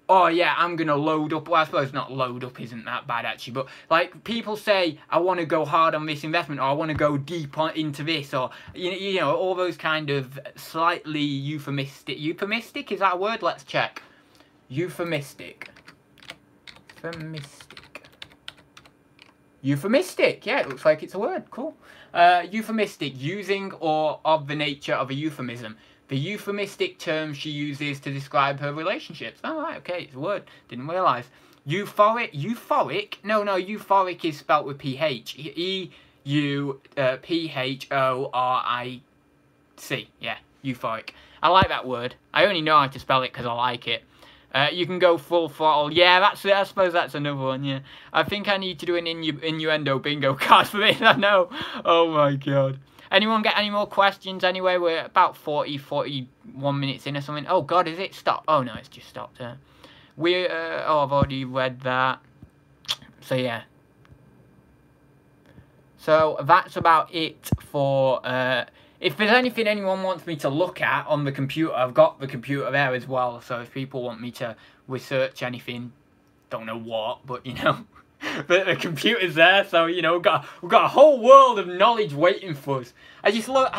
oh yeah, I'm gonna load up. Well, I suppose not load up isn't that bad actually, but like people say, I want to go hard on this investment, or I want to go deep into this, or you know, all those kind of slightly euphemistic. Euphemistic, is that a word? Let's check. Euphemistic. Euphemistic, yeah, it looks like it's a word. Cool. Euphemistic, using or of the nature of a euphemism. The euphemistic term she uses to describe her relationships. Oh, right, okay, it's a word. Didn't realise. Euphoric? No, euphoric is spelt with PH. E-U-P-H-O-R-I-C. Yeah, euphoric. I like that word. I only know how to spell it because I like it. You can go full throttle. Yeah, I suppose that's another one, yeah. I think I need to do an innuendo bingo card for this, I know. Oh my god. Anyone get any more questions anyway? We're about 41 minutes in or something. Oh god, is it stopped? Oh no, it's just stopped. Oh, I've already read that. So yeah. So that's about it for... if there's anything anyone wants me to look at on the computer, I've got the computer there as well. So if people want me to research anything, don't know what, but you know, the computer's there. So you know, we've got a whole world of knowledge waiting for us. I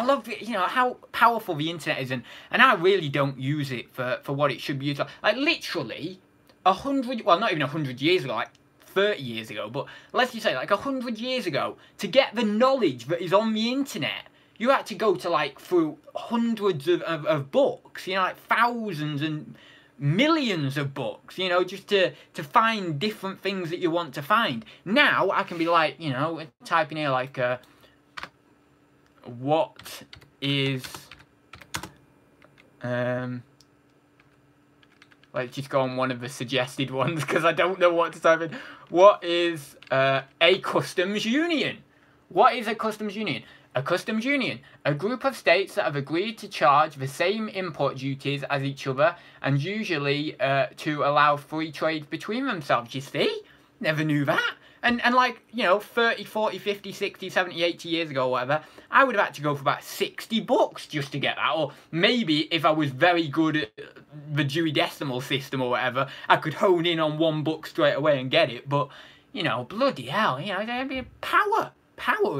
love you know how powerful the internet is, and I really don't use it for what it should be used for. Like literally 100, well not even 100 years ago, like 30 years ago, but let's just say like 100 years ago, to get the knowledge that is on the internet, you had to go to like through hundreds of books, you know, like thousands and millions of books, you know, just to find different things that you want to find. Now I can be like, you know, type in here like, what is, let's just go on one of the suggested ones because I don't know what to type in. What is a customs union? What is a customs union? A customs union, a group of states that have agreed to charge the same import duties as each other, and usually to allow free trade between themselves. You see? Never knew that. And like, you know, 30, 40, 50, 60, 70, 80 years ago or whatever, I would have had to go for about 60 books just to get that. Or maybe if I was very good at the Dewey Decimal System or whatever, I could hone in on one book straight away and get it. But, you know, bloody hell, you know, there'd be power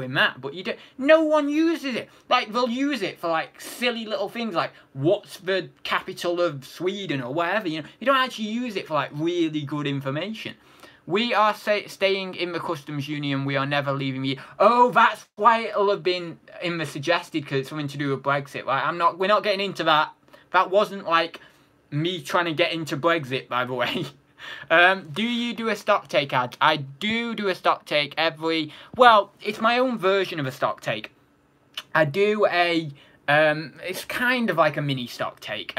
in that, but you don't, no one uses it. Like, they'll use it for like silly little things like what's the capital of Sweden or whatever, you know. You don't actually use it for like really good information. We are staying in the customs union, we are never leaving the... Oh, that's why it'll have been in the suggested, because it's something to do with Brexit, right? We're not getting into that. That wasn't like me trying to get into Brexit, by the way. Do you do a stock take ad? I do a stock take every... Well, it's my own version of a stock take. I do a... it's kind of like a mini stock take.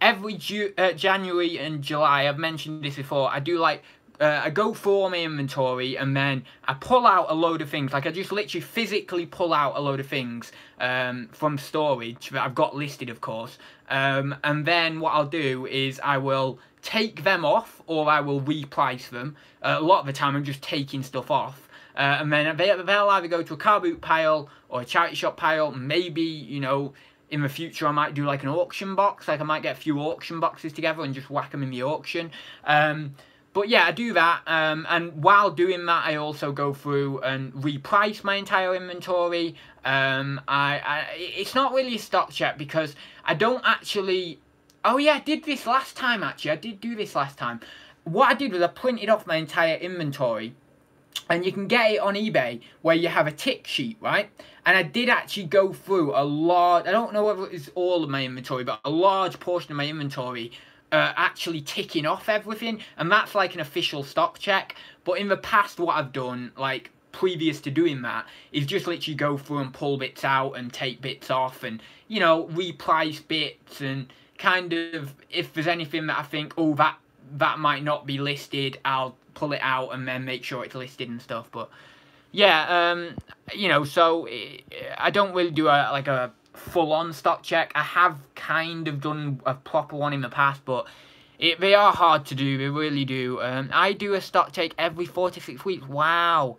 Every January and July, I've mentioned this before, I do like... I go through all my inventory and then I pull out a load of things. Like I just literally physically pull out a load of things from storage that I've got listed, of course. And then what I'll do is I will take them off or I will reprice them. A lot of the time I'm just taking stuff off. And then they'll either go to a car boot pile or a charity shop pile. Maybe, you know, in the future I might do like an auction box. Like I might get a few auction boxes together and just whack them in the auction. But yeah, I do that, and while doing that, I also go through and reprice my entire inventory. It's not really a stock check because I don't actually... Oh yeah, I did this last time actually, I did do this last time. What I did was I printed off my entire inventory, and you can get it on eBay where you have a tick sheet, right? And I did actually go through a large... I don't know whether it's all of my inventory, but a large portion of my inventory... actually ticking off everything, and that's like an official stock check. But in the past, what I've done, like previous to doing that, is just literally go through and pull bits out and take bits off and, you know, reprice bits and kind of, if there's anything that I think, oh, that might not be listed, I'll pull it out and then make sure it's listed and stuff. But yeah, you know, so I don't really do a full-on stock check. I have kind of done a proper one in the past, but they are hard to do. They really do. I do a stock take every 4 to 6 weeks. Wow.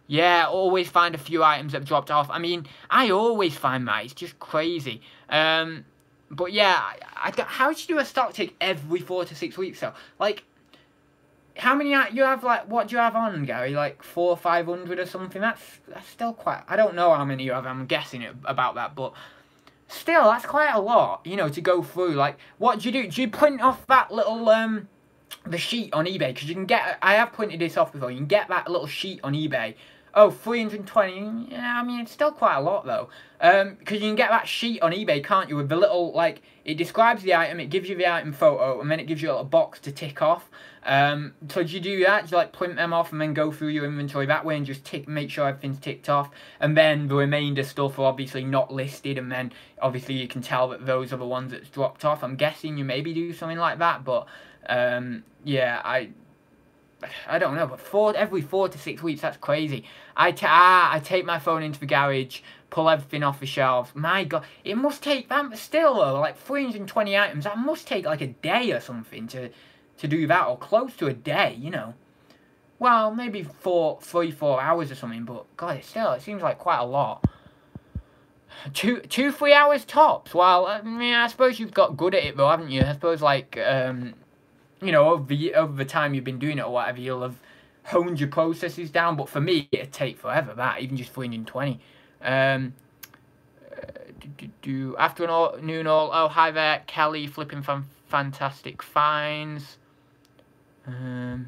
Yeah, always find a few items that have dropped off. I mean, I always find that. It's just crazy. But yeah, how do you do a stock take every 4 to 6 weeks though? Like, how many you have? Like, what do you have on, Gary? Like 400 or 500 or something? That's still quite. I don't know how many you have. I'm guessing about that, but still, that's quite a lot. You know, to go through. Like, what do you do? Do you print off that little the sheet on eBay? Because you can get. I have printed this off before. You can get that little sheet on eBay. Oh, 320, yeah, I mean, it's still quite a lot, though. Because you can get that sheet on eBay, can't you, with the little, like, it describes the item, it gives you the item photo, and then it gives you a little box to tick off. So do you do that? Do you, like, print them off and then go through your inventory that way and just make sure everything's ticked off? And then the remainder stuff are obviously not listed, and then, obviously, you can tell that those are the ones that's dropped off. I'm guessing you maybe do something like that, but, yeah, I don't know, but every 4 to 6 weeks, that's crazy. I take my phone into the garage, pull everything off the shelves. My God, it must take, that still though, like 320 items, that must take like a day or something to do that, or close to a day, you know. Well, maybe 3-4 hours or something, but God, it seems like quite a lot. 2-3 hours tops. Well, I mean, I suppose you've got good at it though, haven't you? I suppose like, you know, over the time you've been doing it or whatever, you'll have honed your processes down. But for me, it'd take forever, that, even just 320. Afternoon all. Oh, hi there, Kelly, flipping fantastic finds. I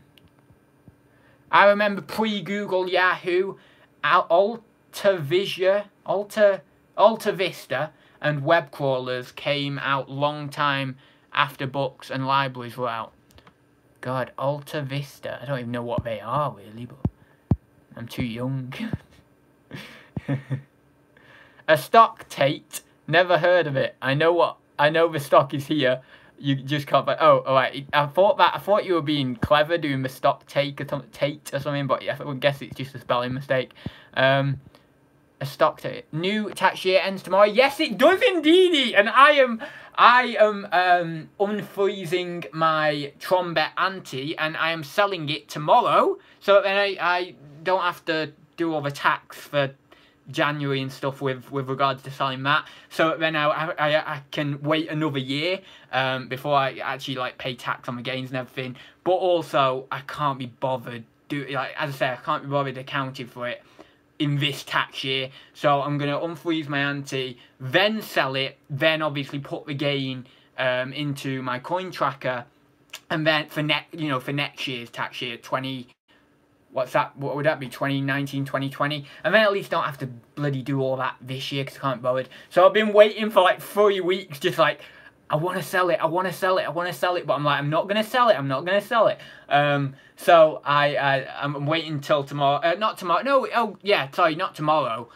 remember pre-Google Yahoo, Alta Vista and web crawlers came out long time after books and libraries were out. God, Alta Vista. I don't even know what they are, really, but I'm too young. A stocktake. Never heard of it. I know the stock is here. You just can't buy. Oh, alright. I thought you were being clever doing the stocktake or something, but yeah, I would guess it's just a spelling mistake. A stocktake. New tax year ends tomorrow. Yes, it does indeed. And I am unfreezing my Trombet Ante, and I am selling it tomorrow, so then I don't have to do all the tax for January and stuff with regards to selling that. So then I can wait another year before I actually like pay tax on the gains and everything. But also I can't be bothered as I say, I can't be bothered accounting for it in this tax year, so I'm going to unfreeze my ante, then sell it, then obviously put the gain into my coin tracker, and then for next year's tax year, what would that be, 2019, 2020, and then at least don't have to bloody do all that this year because I can't be bothered. So I've been waiting for like 3 weeks, just like, I want to sell it, I want to sell it, I want to sell it, but I'm like, I'm not going to sell it, I'm not going to sell it. So I'm waiting until tomorrow, not tomorrow, no, oh yeah, sorry, not tomorrow,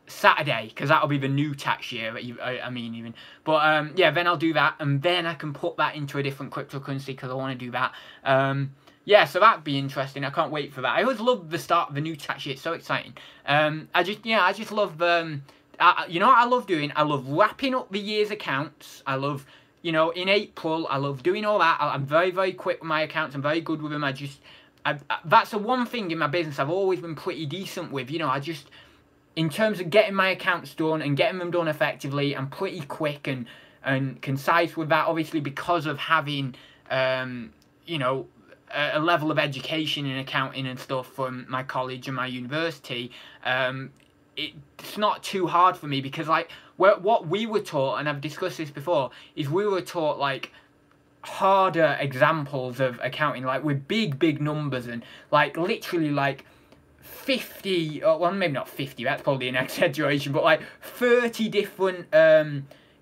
Saturday, because that'll be the new tax year, I mean even. But yeah, then I'll do that, and then I can put that into a different cryptocurrency because I want to do that. Yeah, so that'd be interesting. I can't wait for that. I always love the start of the new tax year. It's so exciting. I just love, you know what I love doing? I love wrapping up the year's accounts. I love, you know, in April, I love doing all that. I'm very, very quick with my accounts. I'm very good with them. That's the one thing in my business I've always been pretty decent with. You know, in terms of getting my accounts done and getting them done effectively, I'm pretty quick and concise with that. Obviously, because of having, you know, a level of education in accounting and stuff from my college and my university, it's not too hard for me because, like, what we were taught, and I've discussed this before, is we were taught, like, harder examples of accounting, like, with big numbers and, like, literally, like, 50, or, well, maybe not 50, that's probably an exaggeration, but, like, 30 different,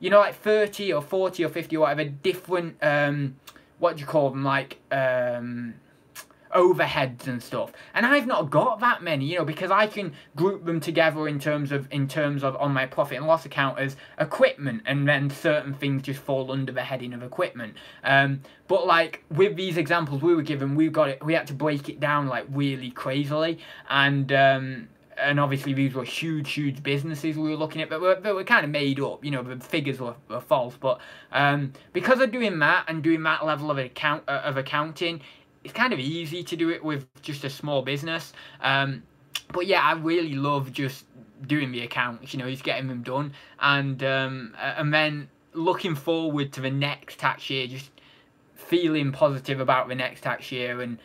you know, like, 30 or 40 or 50 or whatever, different, what do you call them, like, overheads and stuff, and I've not got that many, you know, because I can group them together in terms of on my profit and loss account as equipment, and then certain things just fall under the heading of equipment. But like with these examples we were given, we had to break it down like really crazily, and and obviously these were huge businesses we were looking at, but were kind of made up, you know, the figures were false. But because of doing that and doing that level of accounting, it's kind of easy to do it with just a small business. But yeah, I really love just doing the accounts, you know, just getting them done, and then looking forward to the next tax year, just feeling positive about the next tax year, and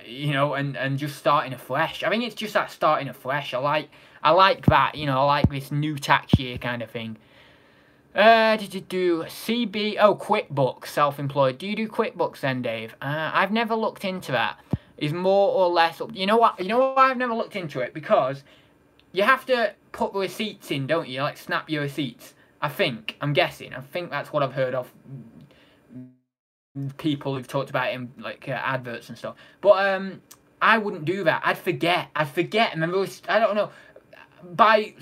you know, and just starting afresh. I think it's just that starting afresh. I like that, you know, I like this new tax year kind of thing. Did you do CB? Oh, QuickBooks, self-employed. Do you do QuickBooks then, Dave? I've never looked into that. Is more or less, you know what? You know why I've never looked into it? Because you have to put the receipts in, don't you? Like snap your receipts. I'm guessing. I think that's what I've heard of people who've talked about it in like adverts and stuff. But I wouldn't do that. I'd forget. Remember, I don't know. Like,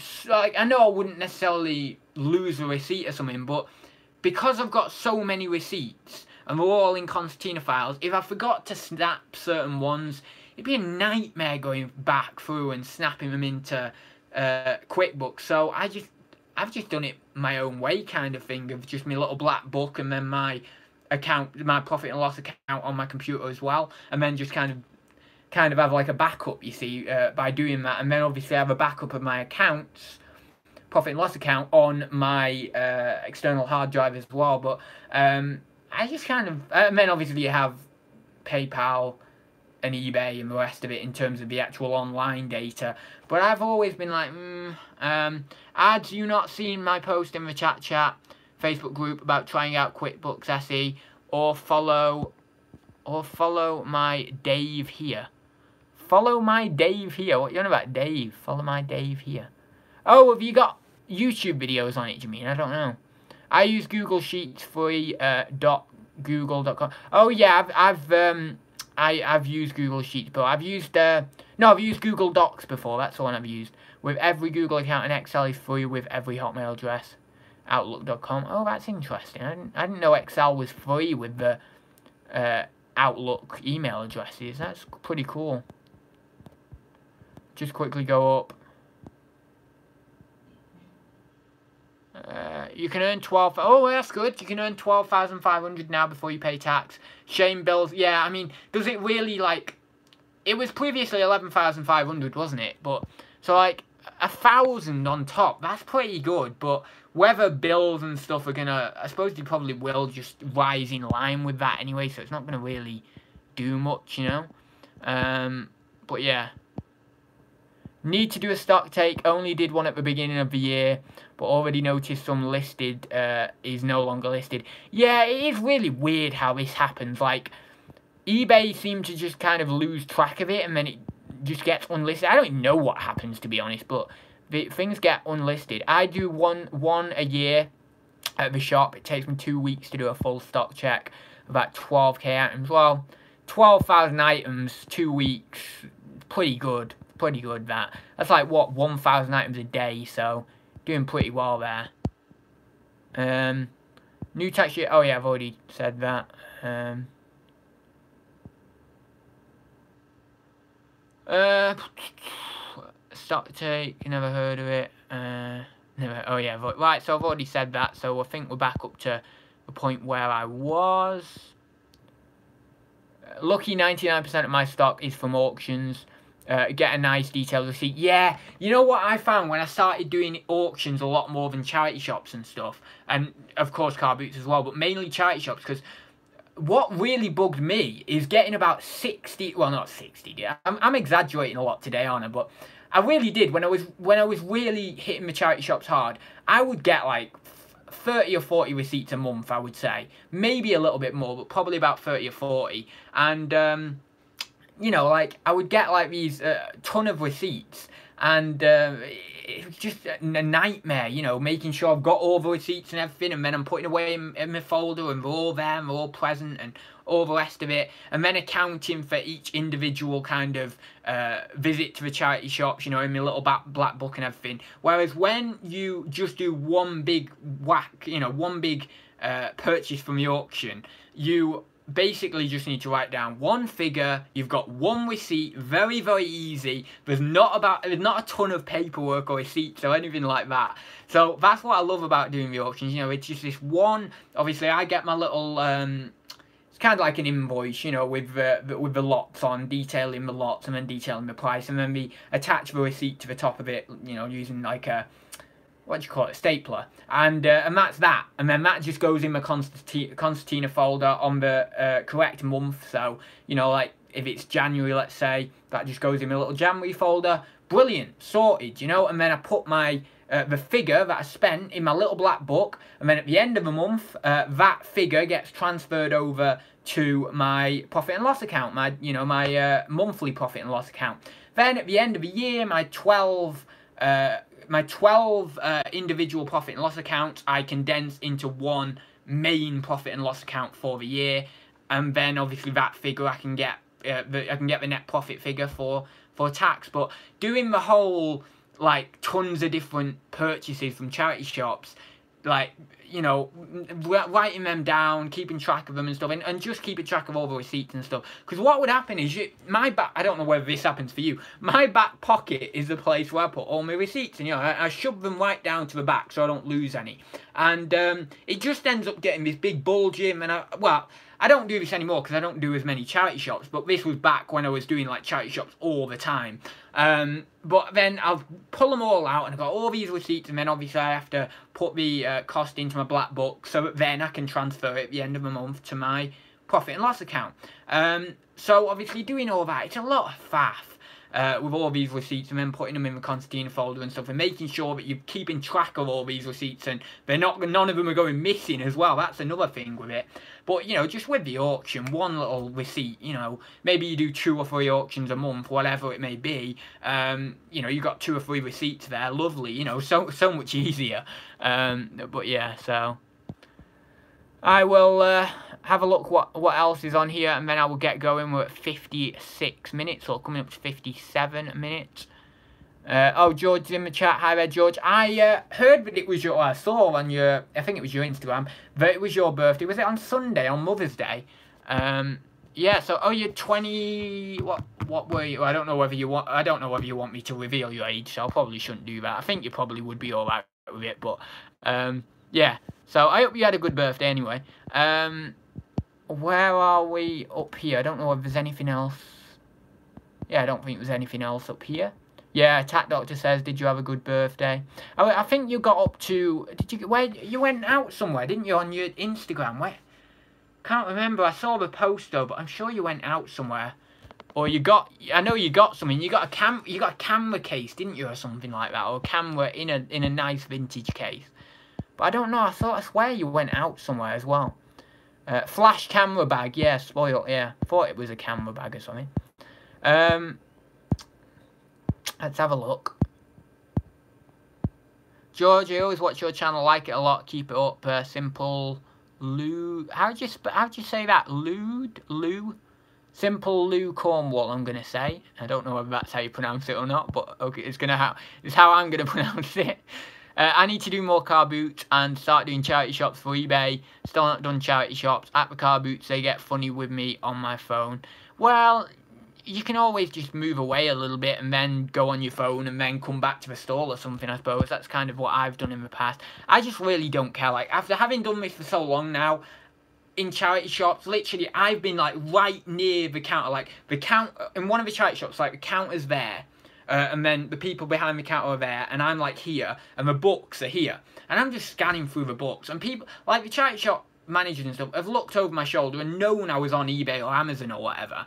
I know I wouldn't necessarily lose a receipt or something, but because I've got so many receipts and they're all in concertina files, if I forgot to snap certain ones, it'd be a nightmare going back through and snapping them into QuickBooks. So I've just done it my own way, kind of thing, of just my little black book and then my account, my profit and loss account on my computer as well, and then just kind of have like a backup, you see, by doing that, and then obviously I have a backup of my accounts, profit and loss account, on my external hard drive as well. But I just kind of, and then obviously you have PayPal and eBay and the rest of it in terms of the actual online data. But I've always been like, ads, you not seen my post in the chat Facebook group about trying out QuickBooks SE, or follow my Dave here. Follow my Dave here. What you on about, Dave? Follow my Dave here. Oh, have you got YouTube videos on it, do you mean? I don't know. I use Google Sheets free .google.com. Oh yeah, I've used Google Sheets, but I've used Google Docs before. That's the one I've used. With every Google account, and Excel is free with every Hotmail address. Outlook.com. Oh, that's interesting. I didn't know Excel was free with the Outlook email addresses. That's pretty cool. Just quickly go up. You can earn 12. Oh, that's good. You can earn 12,500 now before you pay tax. Shame bills. Yeah, I mean, does it really, like? It was previously 11,500, wasn't it? But so like 1,000 on top. That's pretty good. But whether bills and stuff are gonna, I suppose they probably will just rise in line with that anyway. So it's not gonna really do much, you know. But yeah. Need to do a stock take. Only did one at the beginning of the year, but already noticed some listed is no longer listed. Yeah, it is really weird how this happens. Like, eBay seemed to just kind of lose track of it, and then it just gets unlisted. I don't even know what happens, to be honest, but things get unlisted. I do one a year at the shop. It takes me 2 weeks to do a full stock check. About 12k items. Well, 12,000 items, 2 weeks. Pretty good. Pretty good, that. That's like, what, 1,000 items a day, so doing pretty well there. New tax year. Oh yeah, I've already said that. Stock take, never heard of it. Never. Oh yeah, right, so I've already said that, so I think we're back up to the point where I was. Lucky 99% of my stock is from auctions. Get a nice detailed receipt. Yeah, you know what I found when I started doing auctions a lot more than charity shops and stuff, and of course car boots as well, but mainly charity shops, because what really bugged me is getting about 60, well not 60, yeah, I'm exaggerating a lot today, aren't I? But I really did, when I was really hitting the charity shops hard, I would get like 30 or 40 receipts a month, I would say. Maybe a little bit more, but probably about 30 or 40. And you know, like, I would get like these ton of receipts, and it was just a nightmare, you know, making sure I've got all the receipts and everything, and then I'm putting away in my folder, and they're all there, and they're all present, and all the rest of it, and then accounting for each individual kind of visit to the charity shops, you know, in my little black book and everything. Whereas when you just do one big whack, you know, one big purchase from the auction, you basically just need to write down one figure. You've got one receipt, very, very easy. There's not a ton of paperwork or receipts or anything like that. So that's what I love about doing the auctions. You know, it's just this one. Obviously, I get my little it's kind of like an invoice, you know, with the lots on, detailing the lots and then detailing the price, and then we attach the receipt to the top of it, you know, using like a, what do you call it, stapler, and that's that, and then that just goes in the concertina folder on the correct month. So, you know, like if it's January, let's say, that just goes in my little January folder. Brilliant, sorted, you know. And then I put my the figure that I spent in my little black book, and then at the end of the month, that figure gets transferred over to my profit and loss account, my monthly profit and loss account. Then at the end of the year, my 12 individual profit and loss accounts I condense into one main profit and loss account for the year, and then obviously that figure I can get the net profit figure for tax. But doing the whole, like, tons of different purchases from charity shops, like, you know, writing them down, keeping track of them and stuff, and just keeping track of all the receipts and stuff. Because what would happen is, I don't know whether this happens for you, my back pocket is the place where I put all my receipts, and, you know, I shove them right down to the back so I don't lose any. And it just ends up getting this big bulging, and I don't do this anymore because I don't do as many charity shops, but this was back when I was doing like charity shops all the time. But then I'll pull them all out, and I've got all these receipts, and then obviously I have to put the cost into my black book so that then I can transfer it at the end of the month to my profit and loss account. So obviously doing all that, it's a lot of faff. With all these receipts, and then putting them in the concertina folder and stuff, and making sure that you're keeping track of all these receipts, and none of them are going missing as well. That's another thing with it. But, you know, just with the auction, one little receipt, you know, maybe you do 2 or 3 auctions a month, whatever it may be. You know, you got 2 or 3 receipts there, lovely, you know, so much easier. But yeah, so I will have a look what else is on here, and then I will get going. We're at 56 minutes, or coming up to 57 minutes. Oh, George's in the chat. Hi there, George. I heard that it was I saw on your, I think it was your Instagram, that it was your birthday. Was it on Sunday, on Mother's Day? Yeah, so, oh, you're 20, what were you? I don't know whether you want me to reveal your age, so I probably shouldn't do that. I think you probably would be alright with it, but, yeah. So, I hope you had a good birthday anyway. Where are we up here? I don't know if there's anything else. Yeah, I don't think there's anything else up here. Yeah, Tat Doctor says, did you have a good birthday? I think you got up to, you went out somewhere, didn't you, on your Instagram? Where? Can't remember. I saw the post though, but I'm sure you went out somewhere. Or I know you got something. You got a camera case, didn't you, or something like that, or a camera in a nice vintage case. But I don't know. I swear you went out somewhere as well. Flash camera bag, yeah, spoiled, yeah. Thought it was a camera bag or something. Let's have a look. George, I always watch your channel, like it a lot, keep it up. Simple Lou, how'd you say that? Lou? Simple Lou Cornwall, I'm gonna say. I don't know whether that's how you pronounce it or not, but okay, it's how I'm gonna pronounce it. I need to do more car boots and start doing charity shops for eBay. Still not done charity shops. At the car boots, they get funny with me on my phone. Well, you can always just move away a little bit and then go on your phone and then come back to the stall or something, I suppose. That's kind of what I've done in the past. I just really don't care. Like, after having done this for so long now, in charity shops, literally, I've been, like, right near the counter. Like, in one of the charity shops, like, the counter's there. And then the people behind the counter are there, and I'm like here, and the books are here, and I'm just scanning through the books, and people, like the charity shop managers and stuff, have looked over my shoulder and known I was on eBay or Amazon or whatever.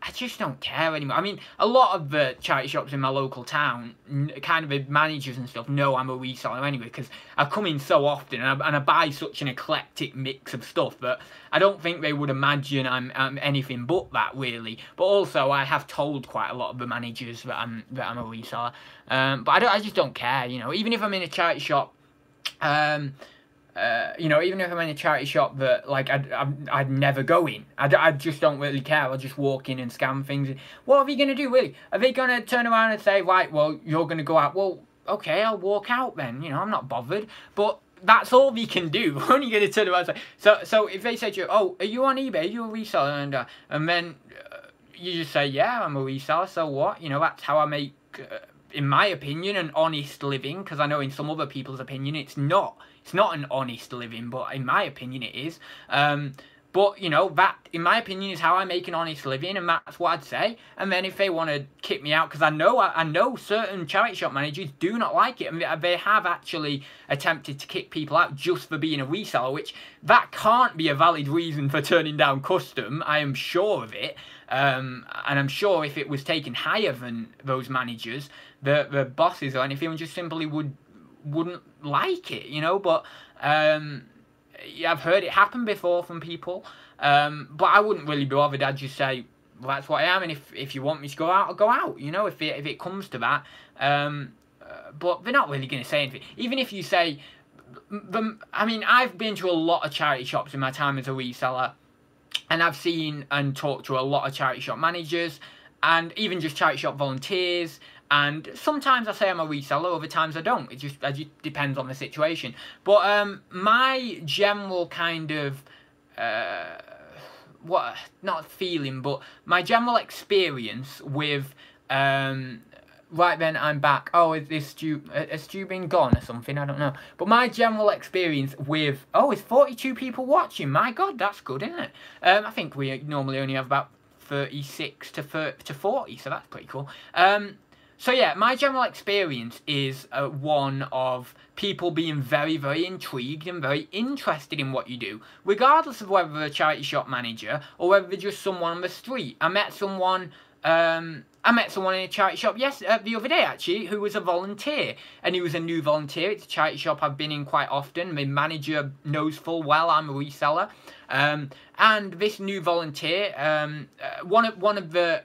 I just don't care anymore. I mean, a lot of the charity shops in my local town, kind of the managers and stuff, know I'm a reseller anyway, because I come in so often, and I buy such an eclectic mix of stuff that I don't think they would imagine I'm anything but that, really. But also, I have told quite a lot of the managers that I'm a reseller. But I just don't care, you know. Even if I'm in a charity shop, you know, even if I'm in a charity shop that, like, I'd never go in. I just don't really care. I'll just walk in and scan things. What are they going to do, really? Are they going to turn around and say, right, well, you're going to go out? Well, okay, I'll walk out then. You know, I'm not bothered. But that's all we can do. We're only going to turn around and say, so if they say to you, oh, are you on eBay? Are you a reseller? And then you just say, yeah, I'm a reseller, so what? You know, that's how I make, in my opinion, an honest living, because I know in some other people's opinion it's not. It's not an honest living, but in my opinion it is. But, you know, that, in my opinion, is how I make an honest living, and that's what I'd say. And then if they want to kick me out, because I know certain charity shop managers do not like it, and they have actually attempted to kick people out just for being a reseller, which that can't be a valid reason for turning down custom. I am sure of it. And I'm sure if it was taken higher than those managers, the bosses or anything just simply wouldn't like it, you know. But yeah, I've heard it happen before from people, but I wouldn't really be bothered. I'd just say, well, that's what I am, and if you want me to go out, I'll go out, you know, if it comes to that. But they're not really going to say anything. Even if you say, I mean, I've been to a lot of charity shops in my time as a reseller, and I've seen and talked to a lot of charity shop managers, and even just charity shop volunteers. And sometimes I say I'm a reseller, other times I don't. It just depends on the situation. But my general kind of, not feeling, but my general experience with, right then I'm back. Oh, has Stu been gone or something? I don't know. But my general experience with, oh, it's 42 people watching. My God, that's good, isn't it? I think we normally only have about 36 to 40, so that's pretty cool. So yeah, my general experience is one of people being very, very intrigued and very interested in what you do, regardless of whether they're a charity shop manager or whether they're just someone on the street. I met someone in a charity shop the other day actually, who was a volunteer, and he was a new volunteer. It's a charity shop I've been in quite often. My manager knows full well I'm a reseller, and this new volunteer, one of the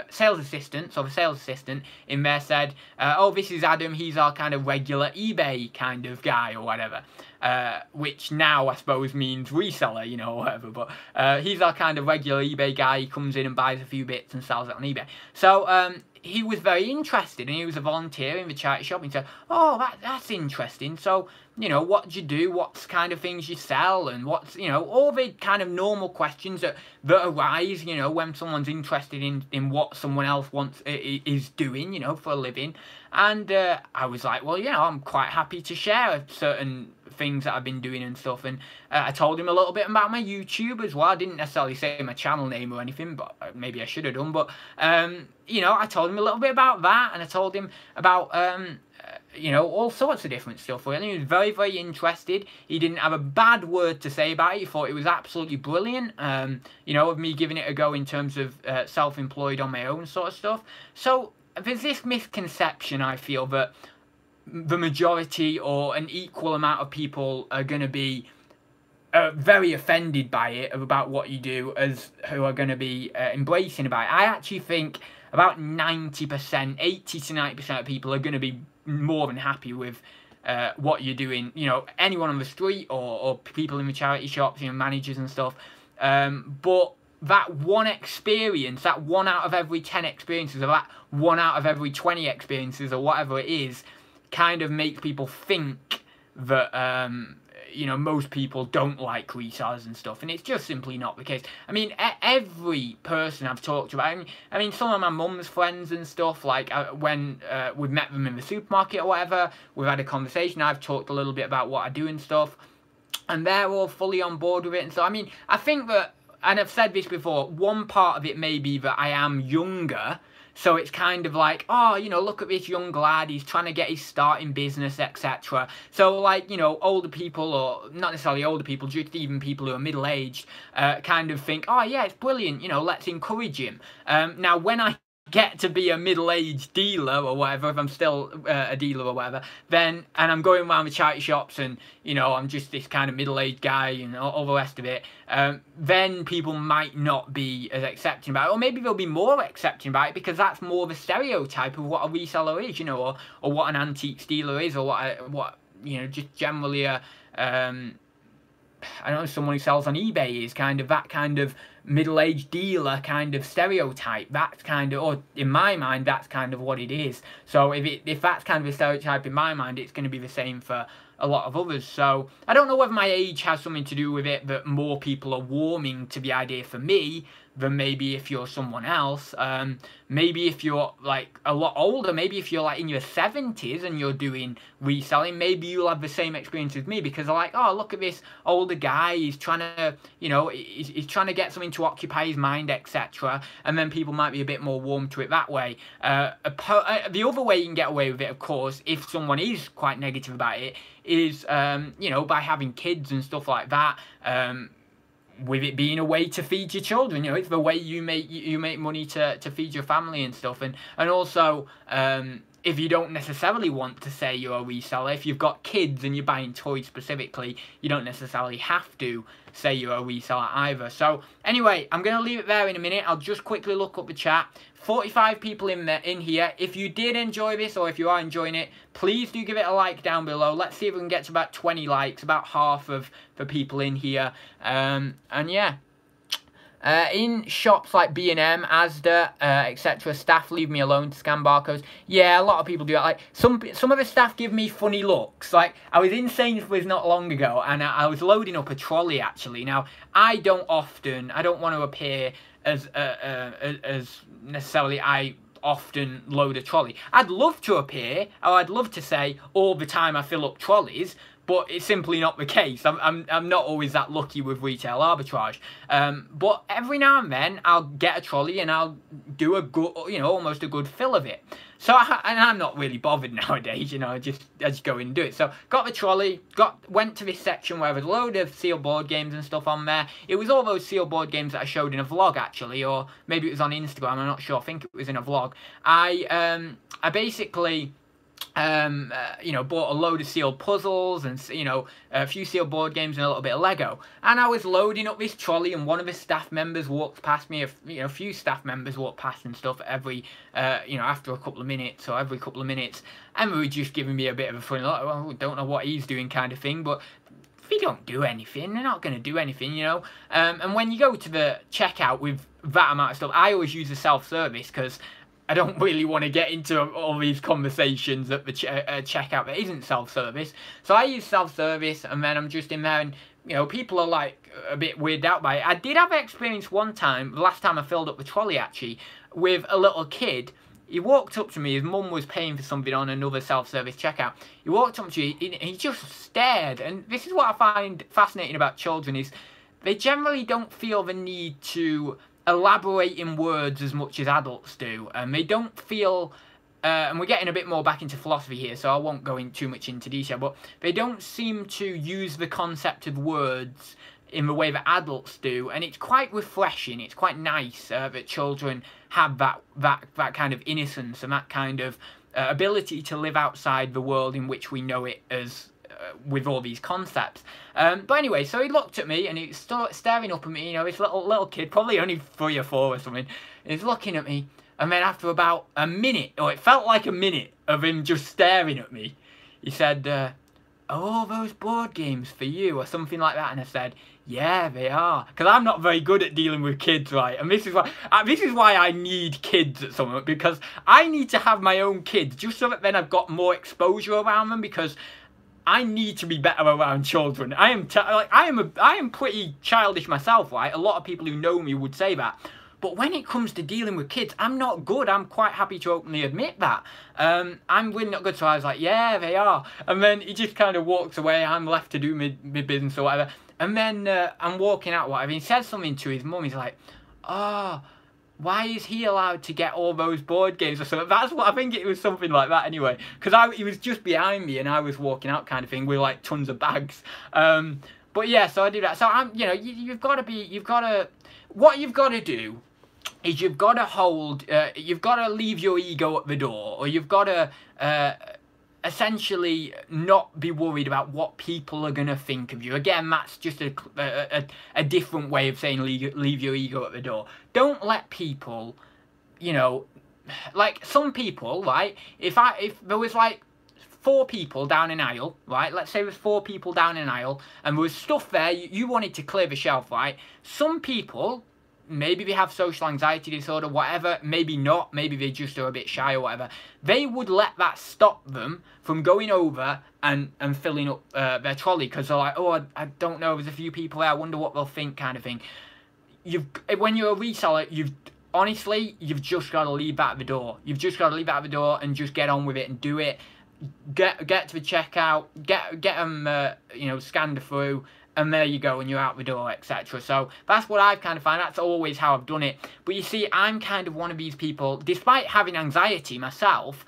sales assistants, or the sales assistant in there said, oh, this is Adam, he's our kind of regular eBay kind of guy or whatever, which now I suppose means reseller, you know, or whatever, but he's our kind of regular eBay guy. He comes in and buys a few bits and sells it on eBay. So he was very interested, and he was a volunteer in the charity shop, and he said, oh, that's interesting. So, you know, what do you do? What's kind of things you sell? And what's, you know, all the kind of normal questions that arise, you know, when someone's interested in what someone else is doing, you know, for a living. And I was like, well, you know, I'm quite happy to share certain things that I've been doing and stuff. And I told him a little bit about my YouTube as well. I didn't necessarily say my channel name or anything, but maybe I should have done. But, you know, I told him a little bit about that, and I told him about, you know, all sorts of different stuff. And he was very, very interested. He didn't have a bad word to say about it. He thought it was absolutely brilliant, you know, of me giving it a go in terms of self-employed on my own sort of stuff. So there's this misconception, I feel, that the majority or an equal amount of people are going to be very offended by it, about what you do, as who are going to be embracing about it. I actually think about 90%, 80 to 90% of people are going to be more than happy with what you're doing. You know, anyone on the street or people in the charity shops, you know, managers and stuff. But that one experience, that 1 out of every 10 experiences, or that 1 out of every 20 experiences, or whatever it is, kind of makes people think that, you know, most people don't like resellers and stuff, and it's just simply not the case. I mean, every person I've talked to, I mean, some of my mum's friends and stuff, like, when we've met them in the supermarket or whatever, we've had a conversation, I've talked a little bit about what I do and stuff, and they're all fully on board with it. And so, I mean, I think that, and I've said this before, one part of it may be that I am younger, so it's kind of like, oh, you know, look at this young lad, he's trying to get his start in business, etc. So, like, you know, older people, or not necessarily older people, just even people who are middle-aged, kind of think, oh, yeah, it's brilliant, you know, let's encourage him. Now, when I get to be a middle-aged dealer or whatever, if I'm still a dealer or whatever, then, and I'm going around the charity shops and, you know, I'm just this kind of middle-aged guy and all the rest of it, then people might not be as accepting about it, or maybe they'll be more accepting about it, because that's more of a stereotype of what a reseller is, you know, or what an antiques dealer is, or what you know, just generally a, I don't know, someone who sells on eBay is kind of that kind of middle-aged dealer kind of stereotype. That's kind of, or in my mind, that's kind of what it is. So if that's kind of a stereotype in my mind, it's going to be the same for a lot of others. So I don't know whether my age has something to do with it, that more people are warming to the idea for me than maybe if you're someone else. Maybe if you're like a lot older, maybe if you're like in your 70s and you're doing reselling, maybe you'll have the same experience with me, because they're like, oh, look at this older guy, he's trying to, you know, he's trying to get something to occupy his mind, etc. And then people might be a bit more warm to it that way. The other way you can get away with it, of course, if someone is quite negative about it, is you know, by having kids and stuff like that. With it being a way to feed your children, you know, it's the way you make money to feed your family and stuff. And also, if you don't necessarily want to say you're a reseller, if you've got kids and you're buying toys specifically, you don't necessarily have to say you're a reseller either. So anyway, I'm going to leave it there in a minute. I'll just quickly look up the chat. 45 people in here. If you did enjoy this, or if you are enjoying it, please do give it a like down below. Let's see if we can get to about 20 likes, about half of the people in here. And yeah. In shops like B&M, Asda, etc., staff leave me alone to scan barcodes. Yeah, a lot of people do that. Like some of the staff give me funny looks. Like I was in Sainsbury's not long ago, and I was loading up a trolley actually. Now I don't want to appear as necessarily I often load a trolley. I'd love to appear, or I'd love to say all the time I fill up trolleys, but it's simply not the case. I'm not always that lucky with retail arbitrage. But every now and then I'll get a trolley and I'll do a good, you know, almost a good fill of it. So and I'm not really bothered nowadays, you know, I just go in and do it. So got the trolley, went to this section where there was a load of sealed board games and stuff on there. It was all those sealed board games that I showed in a vlog actually, or maybe it was on Instagram, I'm not sure. I think it was in a vlog. I basically you know, bought a load of sealed puzzles and, you know, a few sealed board games and a little bit of Lego. And I was loading up this trolley, and one of the staff members walked past me. A few staff members walked past and stuff every, you know, after a couple of minutes or every couple of minutes, and they were just giving me a bit of a funny look. Well, don't know what he's doing kind of thing, but if they don't do anything, they're not going to do anything, you know. And when you go to the checkout with that amount of stuff, I always use the self-service because I don't really want to get into all these conversations at the checkout that isn't self-service. So I use self-service, and then I'm just in there, and, you know, people are like a bit weirded out by it. I did have an experience one time, the last time I filled up the trolley actually, with a little kid. He walked up to me, his mum was paying for something on another self-service checkout. He walked up to me and he just stared. And this is what I find fascinating about children, is they generally don't feel the need to elaborate in words as much as adults do, and they don't feel, and we're getting a bit more back into philosophy here, so I won't go too much into detail, but they don't seem to use the concept of words in the way that adults do, and it's quite refreshing. It's quite nice that children have that kind of innocence and that kind of ability to live outside the world in which we know it as with all these concepts. But anyway, so he looked at me and he was staring up at me, you know, this little kid, probably only 3 or 4 or something. He's looking at me, and then after about a minute, or it felt like a minute of him just staring at me, he said, "Are all those board games for you?" or something like that. And I said, "Yeah, they are," because I'm not very good at dealing with kids, right? And this is why I need kids at some point, because I need to have my own kids just so that then I've got more exposure around them, because I need to be better around children. I am pretty childish myself, right? A lot of people who know me would say that. But when it comes to dealing with kids, I'm not good. I'm quite happy to openly admit that. I'm really not good. So I was like, "Yeah, they are." And then he just kind of walks away. I'm left to do my business or whatever. And then I'm walking out, whatever. He said something to his mum. He's like, "Oh, why is he allowed to get all those board games?" or something. That's what I think, it was something like that anyway. Because he was just behind me and I was walking out kind of thing with like tons of bags. But yeah, so I do that. So you know, what you've got to do is you've got to leave your ego at the door, or you've got to essentially not be worried about what people are going to think of you. Again, that's just a different way of saying leave your ego at the door. Don't let people, you know, like some people, right? If there was like 4 people down an aisle, right? Let's say there's 4 people down an aisle, and there was stuff there, you wanted to clear the shelf, right? Some people maybe they have social anxiety disorder, whatever, maybe not, maybe they just are a bit shy or whatever, they would let that stop them from going over and filling up their trolley, because they're like, oh, I don't know, there's a few people there, I wonder what they'll think, kind of thing. When you're a reseller, honestly, you've just got to leave that at the door. You've just got to leave that at the door and just get on with it and do it. Get to the checkout, get them, you know, scanned through, and there you go, and you're out the door, etc. So that's what I've kind of found. That's always how I've done it. But you see, I'm kind of one of these people, despite having anxiety myself,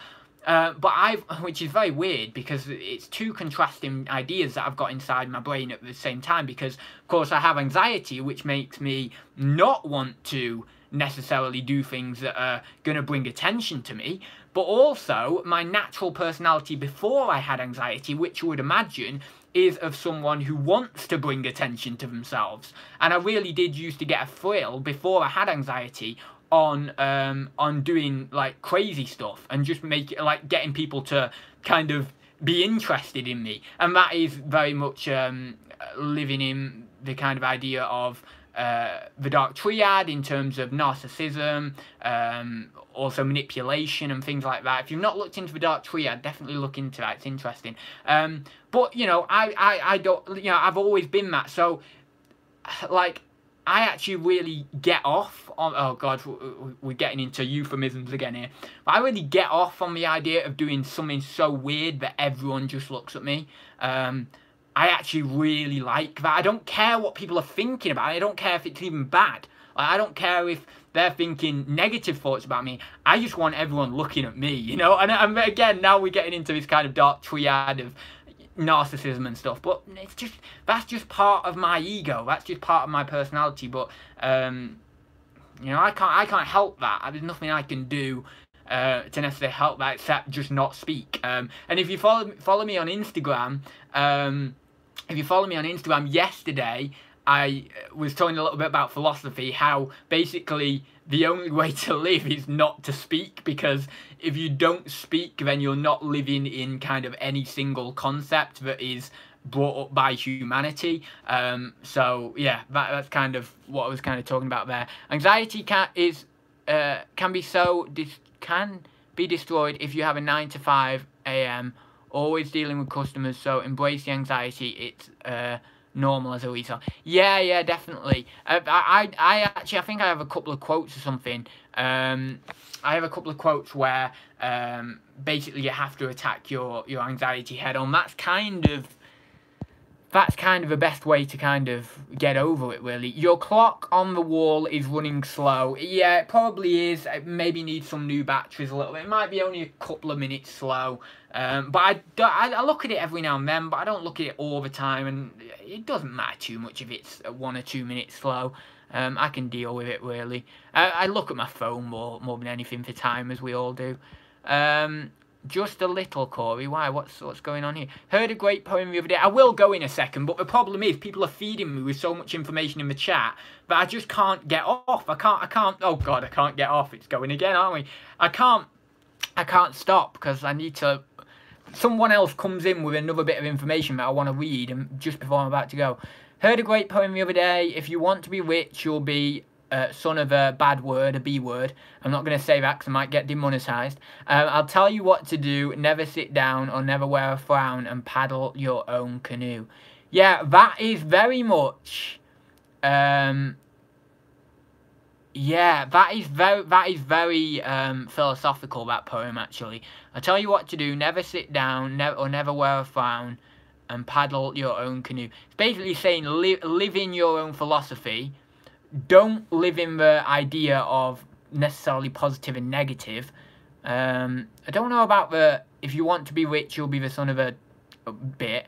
which is very weird, because it's two contrasting ideas that I've got inside my brain at the same time, because of course I have anxiety, which makes me not want to necessarily do things that are going to bring attention to me, but also my natural personality before I had anxiety, which you would imagine is of someone who wants to bring attention to themselves. And I really did used to get a thrill before I had anxiety on doing like crazy stuff and just getting people to kind of be interested in me. And that is very much living in the kind of idea of the dark triad in terms of narcissism, also manipulation and things like that. If you've not looked into the dark triad, definitely look into that. It's interesting. But you know, I don't, you know, I've always been that. So like, I actually really get off on, oh god, we're getting into euphemisms again here, but I really get off on the idea of doing something so weird that everyone just looks at me. I actually really like that. I don't care what people are thinking about it. I don't care if it's even bad. Like, I don't care if they're thinking negative thoughts about me. I just want everyone looking at me, you know? And again, now we're getting into this kind of dark triad of narcissism and stuff, but it's just, that's just part of my ego, that's just part of my personality. But you know, I can't help that. There's nothing I can do to necessarily help that except just not speak. And if you follow me on Instagram, yesterday I was talking a little bit about philosophy, how basically the only way to live is not to speak, because if you don't speak, then you're not living in kind of any single concept that is brought up by humanity. So yeah, that's kind of what I was kind of talking about there. Anxiety can be destroyed if you have a 9 to 5 a.m. always dealing with customers. So embrace the anxiety. It's normal as a reseller. Yeah, definitely. I actually, I think I have a couple of quotes or something. I have a couple of quotes where basically you have to attack your anxiety head on. That's kind of the best way to kind of get over it, really. Your clock on the wall is running slow. Yeah, it probably is. It maybe needs some new batteries a little bit. It might be only a couple of minutes slow. But I look at it every now and then, but I don't look at it all the time, and it doesn't matter too much if it's 1 or 2 minutes slow. I can deal with it, really. I look at my phone more than anything for time, as we all do. Just a little, Corey. Why? What's going on here? Heard a great poem the other day. I will go in a second, but the problem is people are feeding me with so much information in the chat that I just can't get off. I can't. Oh God, I can't get off. It's going again, aren't we? I can't stop because I need to. Someone else comes in with another bit of information that I want to read, and just before I'm about to go. Heard a great poem the other day. If you want to be rich, you'll be son of a bad word, a B word. I'm not going to say that because I might get demonetized. I'll tell you what to do. Never sit down or never wear a frown and paddle your own canoe. Yeah, that is very much... yeah, that is very philosophical, that poem, actually. I'll tell you what to do. Never sit down or never wear a frown and paddle your own canoe. It's basically saying live in your own philosophy. Don't live in the idea of necessarily positive and negative. I don't know about if you want to be rich, you'll be the son of a bit.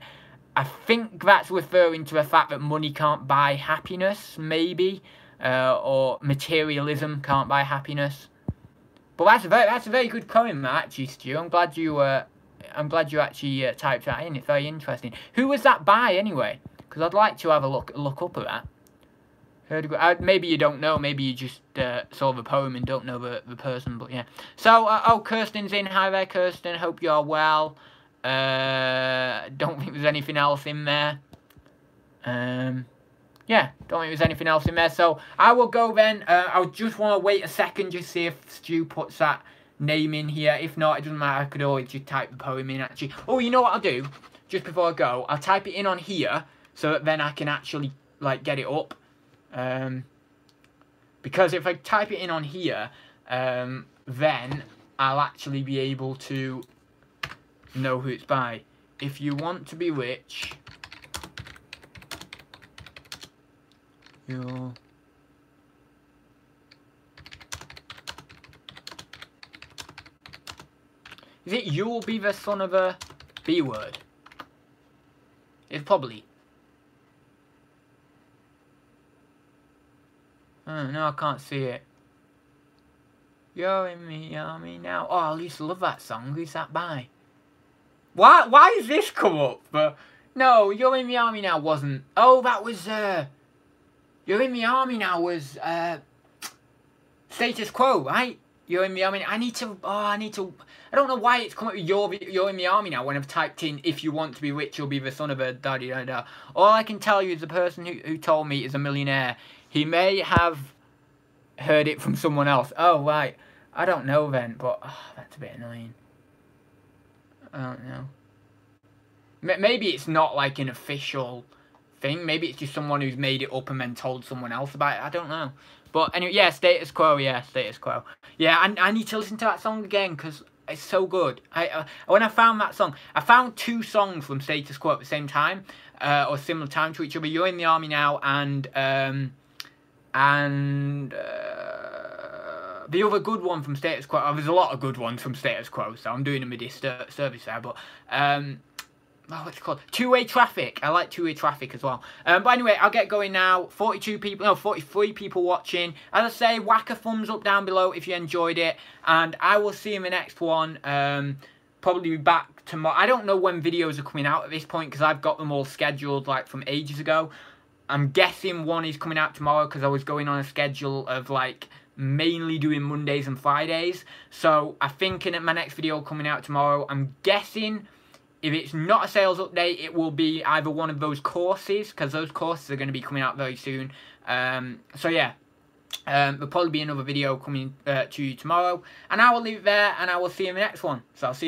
I think that's referring to the fact that money can't buy happiness, maybe, or materialism can't buy happiness. But that's a very good poem, actually, Stu. I'm glad you actually typed that in. It's very interesting. Who was that by, anyway? Because I'd like to have a look up at that. Maybe you don't know, maybe you just saw the poem and don't know the person, but yeah. So, oh, Kirsten's in. Hi there, Kirsten. Hope you're well. Don't think there's anything else in there. yeah, don't think there's anything else in there. So I will go then. I just want to wait a second just see if Stu puts that name in here. If not, it doesn't matter. I could always just type the poem in actually. Oh, you know what I'll do? Just before I go, I'll type it in on here so that then I can actually like get it up. Because if I type it in on here, then I'll actually be able to know who it's by. If you want to be rich, you'll... Is it you'll be the son of a B word? It's probably. Oh, no, I can't see it. You're in the army now. Oh, I used to love that song. Who's that by? Why has this come up? But no, You're in the Army Now wasn't. Oh, that was You're in the Army Now was Status Quo, right? You're in the Army. I need to. I don't know why it's come up with You're in the Army Now when I've typed in if you want to be rich, you'll be the son of a da da da. All I can tell you is the person who told me is a millionaire. He may have heard it from someone else. Oh right, I don't know then, but that's a bit annoying. I don't know. Maybe it's not like an official thing. Maybe it's just someone who's made it up and then told someone else about it. I don't know. But anyway, yeah, Status Quo. Yeah, Status Quo. Yeah, I need to listen to that song again because it's so good. When I found that song, I found 2 songs from Status Quo at the same time, or similar time to each other. You're in the Army Now and the other good one from Status Quo. There's a lot of good ones from Status Quo, so I'm doing them a disservice there. But what's it called? Two-way traffic. I like two-way traffic as well. But anyway, I'll get going now. 43 people watching. As I say, whack a thumbs up down below if you enjoyed it, and I will see you in the next one. Probably be back tomorrow. I don't know when videos are coming out at this point because I've got them all scheduled like from ages ago. I'm guessing one is coming out tomorrow because I was going on a schedule of like mainly doing Mondays and Fridays. So I'm thinking that my next video coming out tomorrow. I'm guessing if it's not a sales update, it will be either one of those courses because those courses are going to be coming out very soon. So yeah, there'll probably be another video coming to you tomorrow, and I will leave it there, and I will see you in the next one. So I'll see you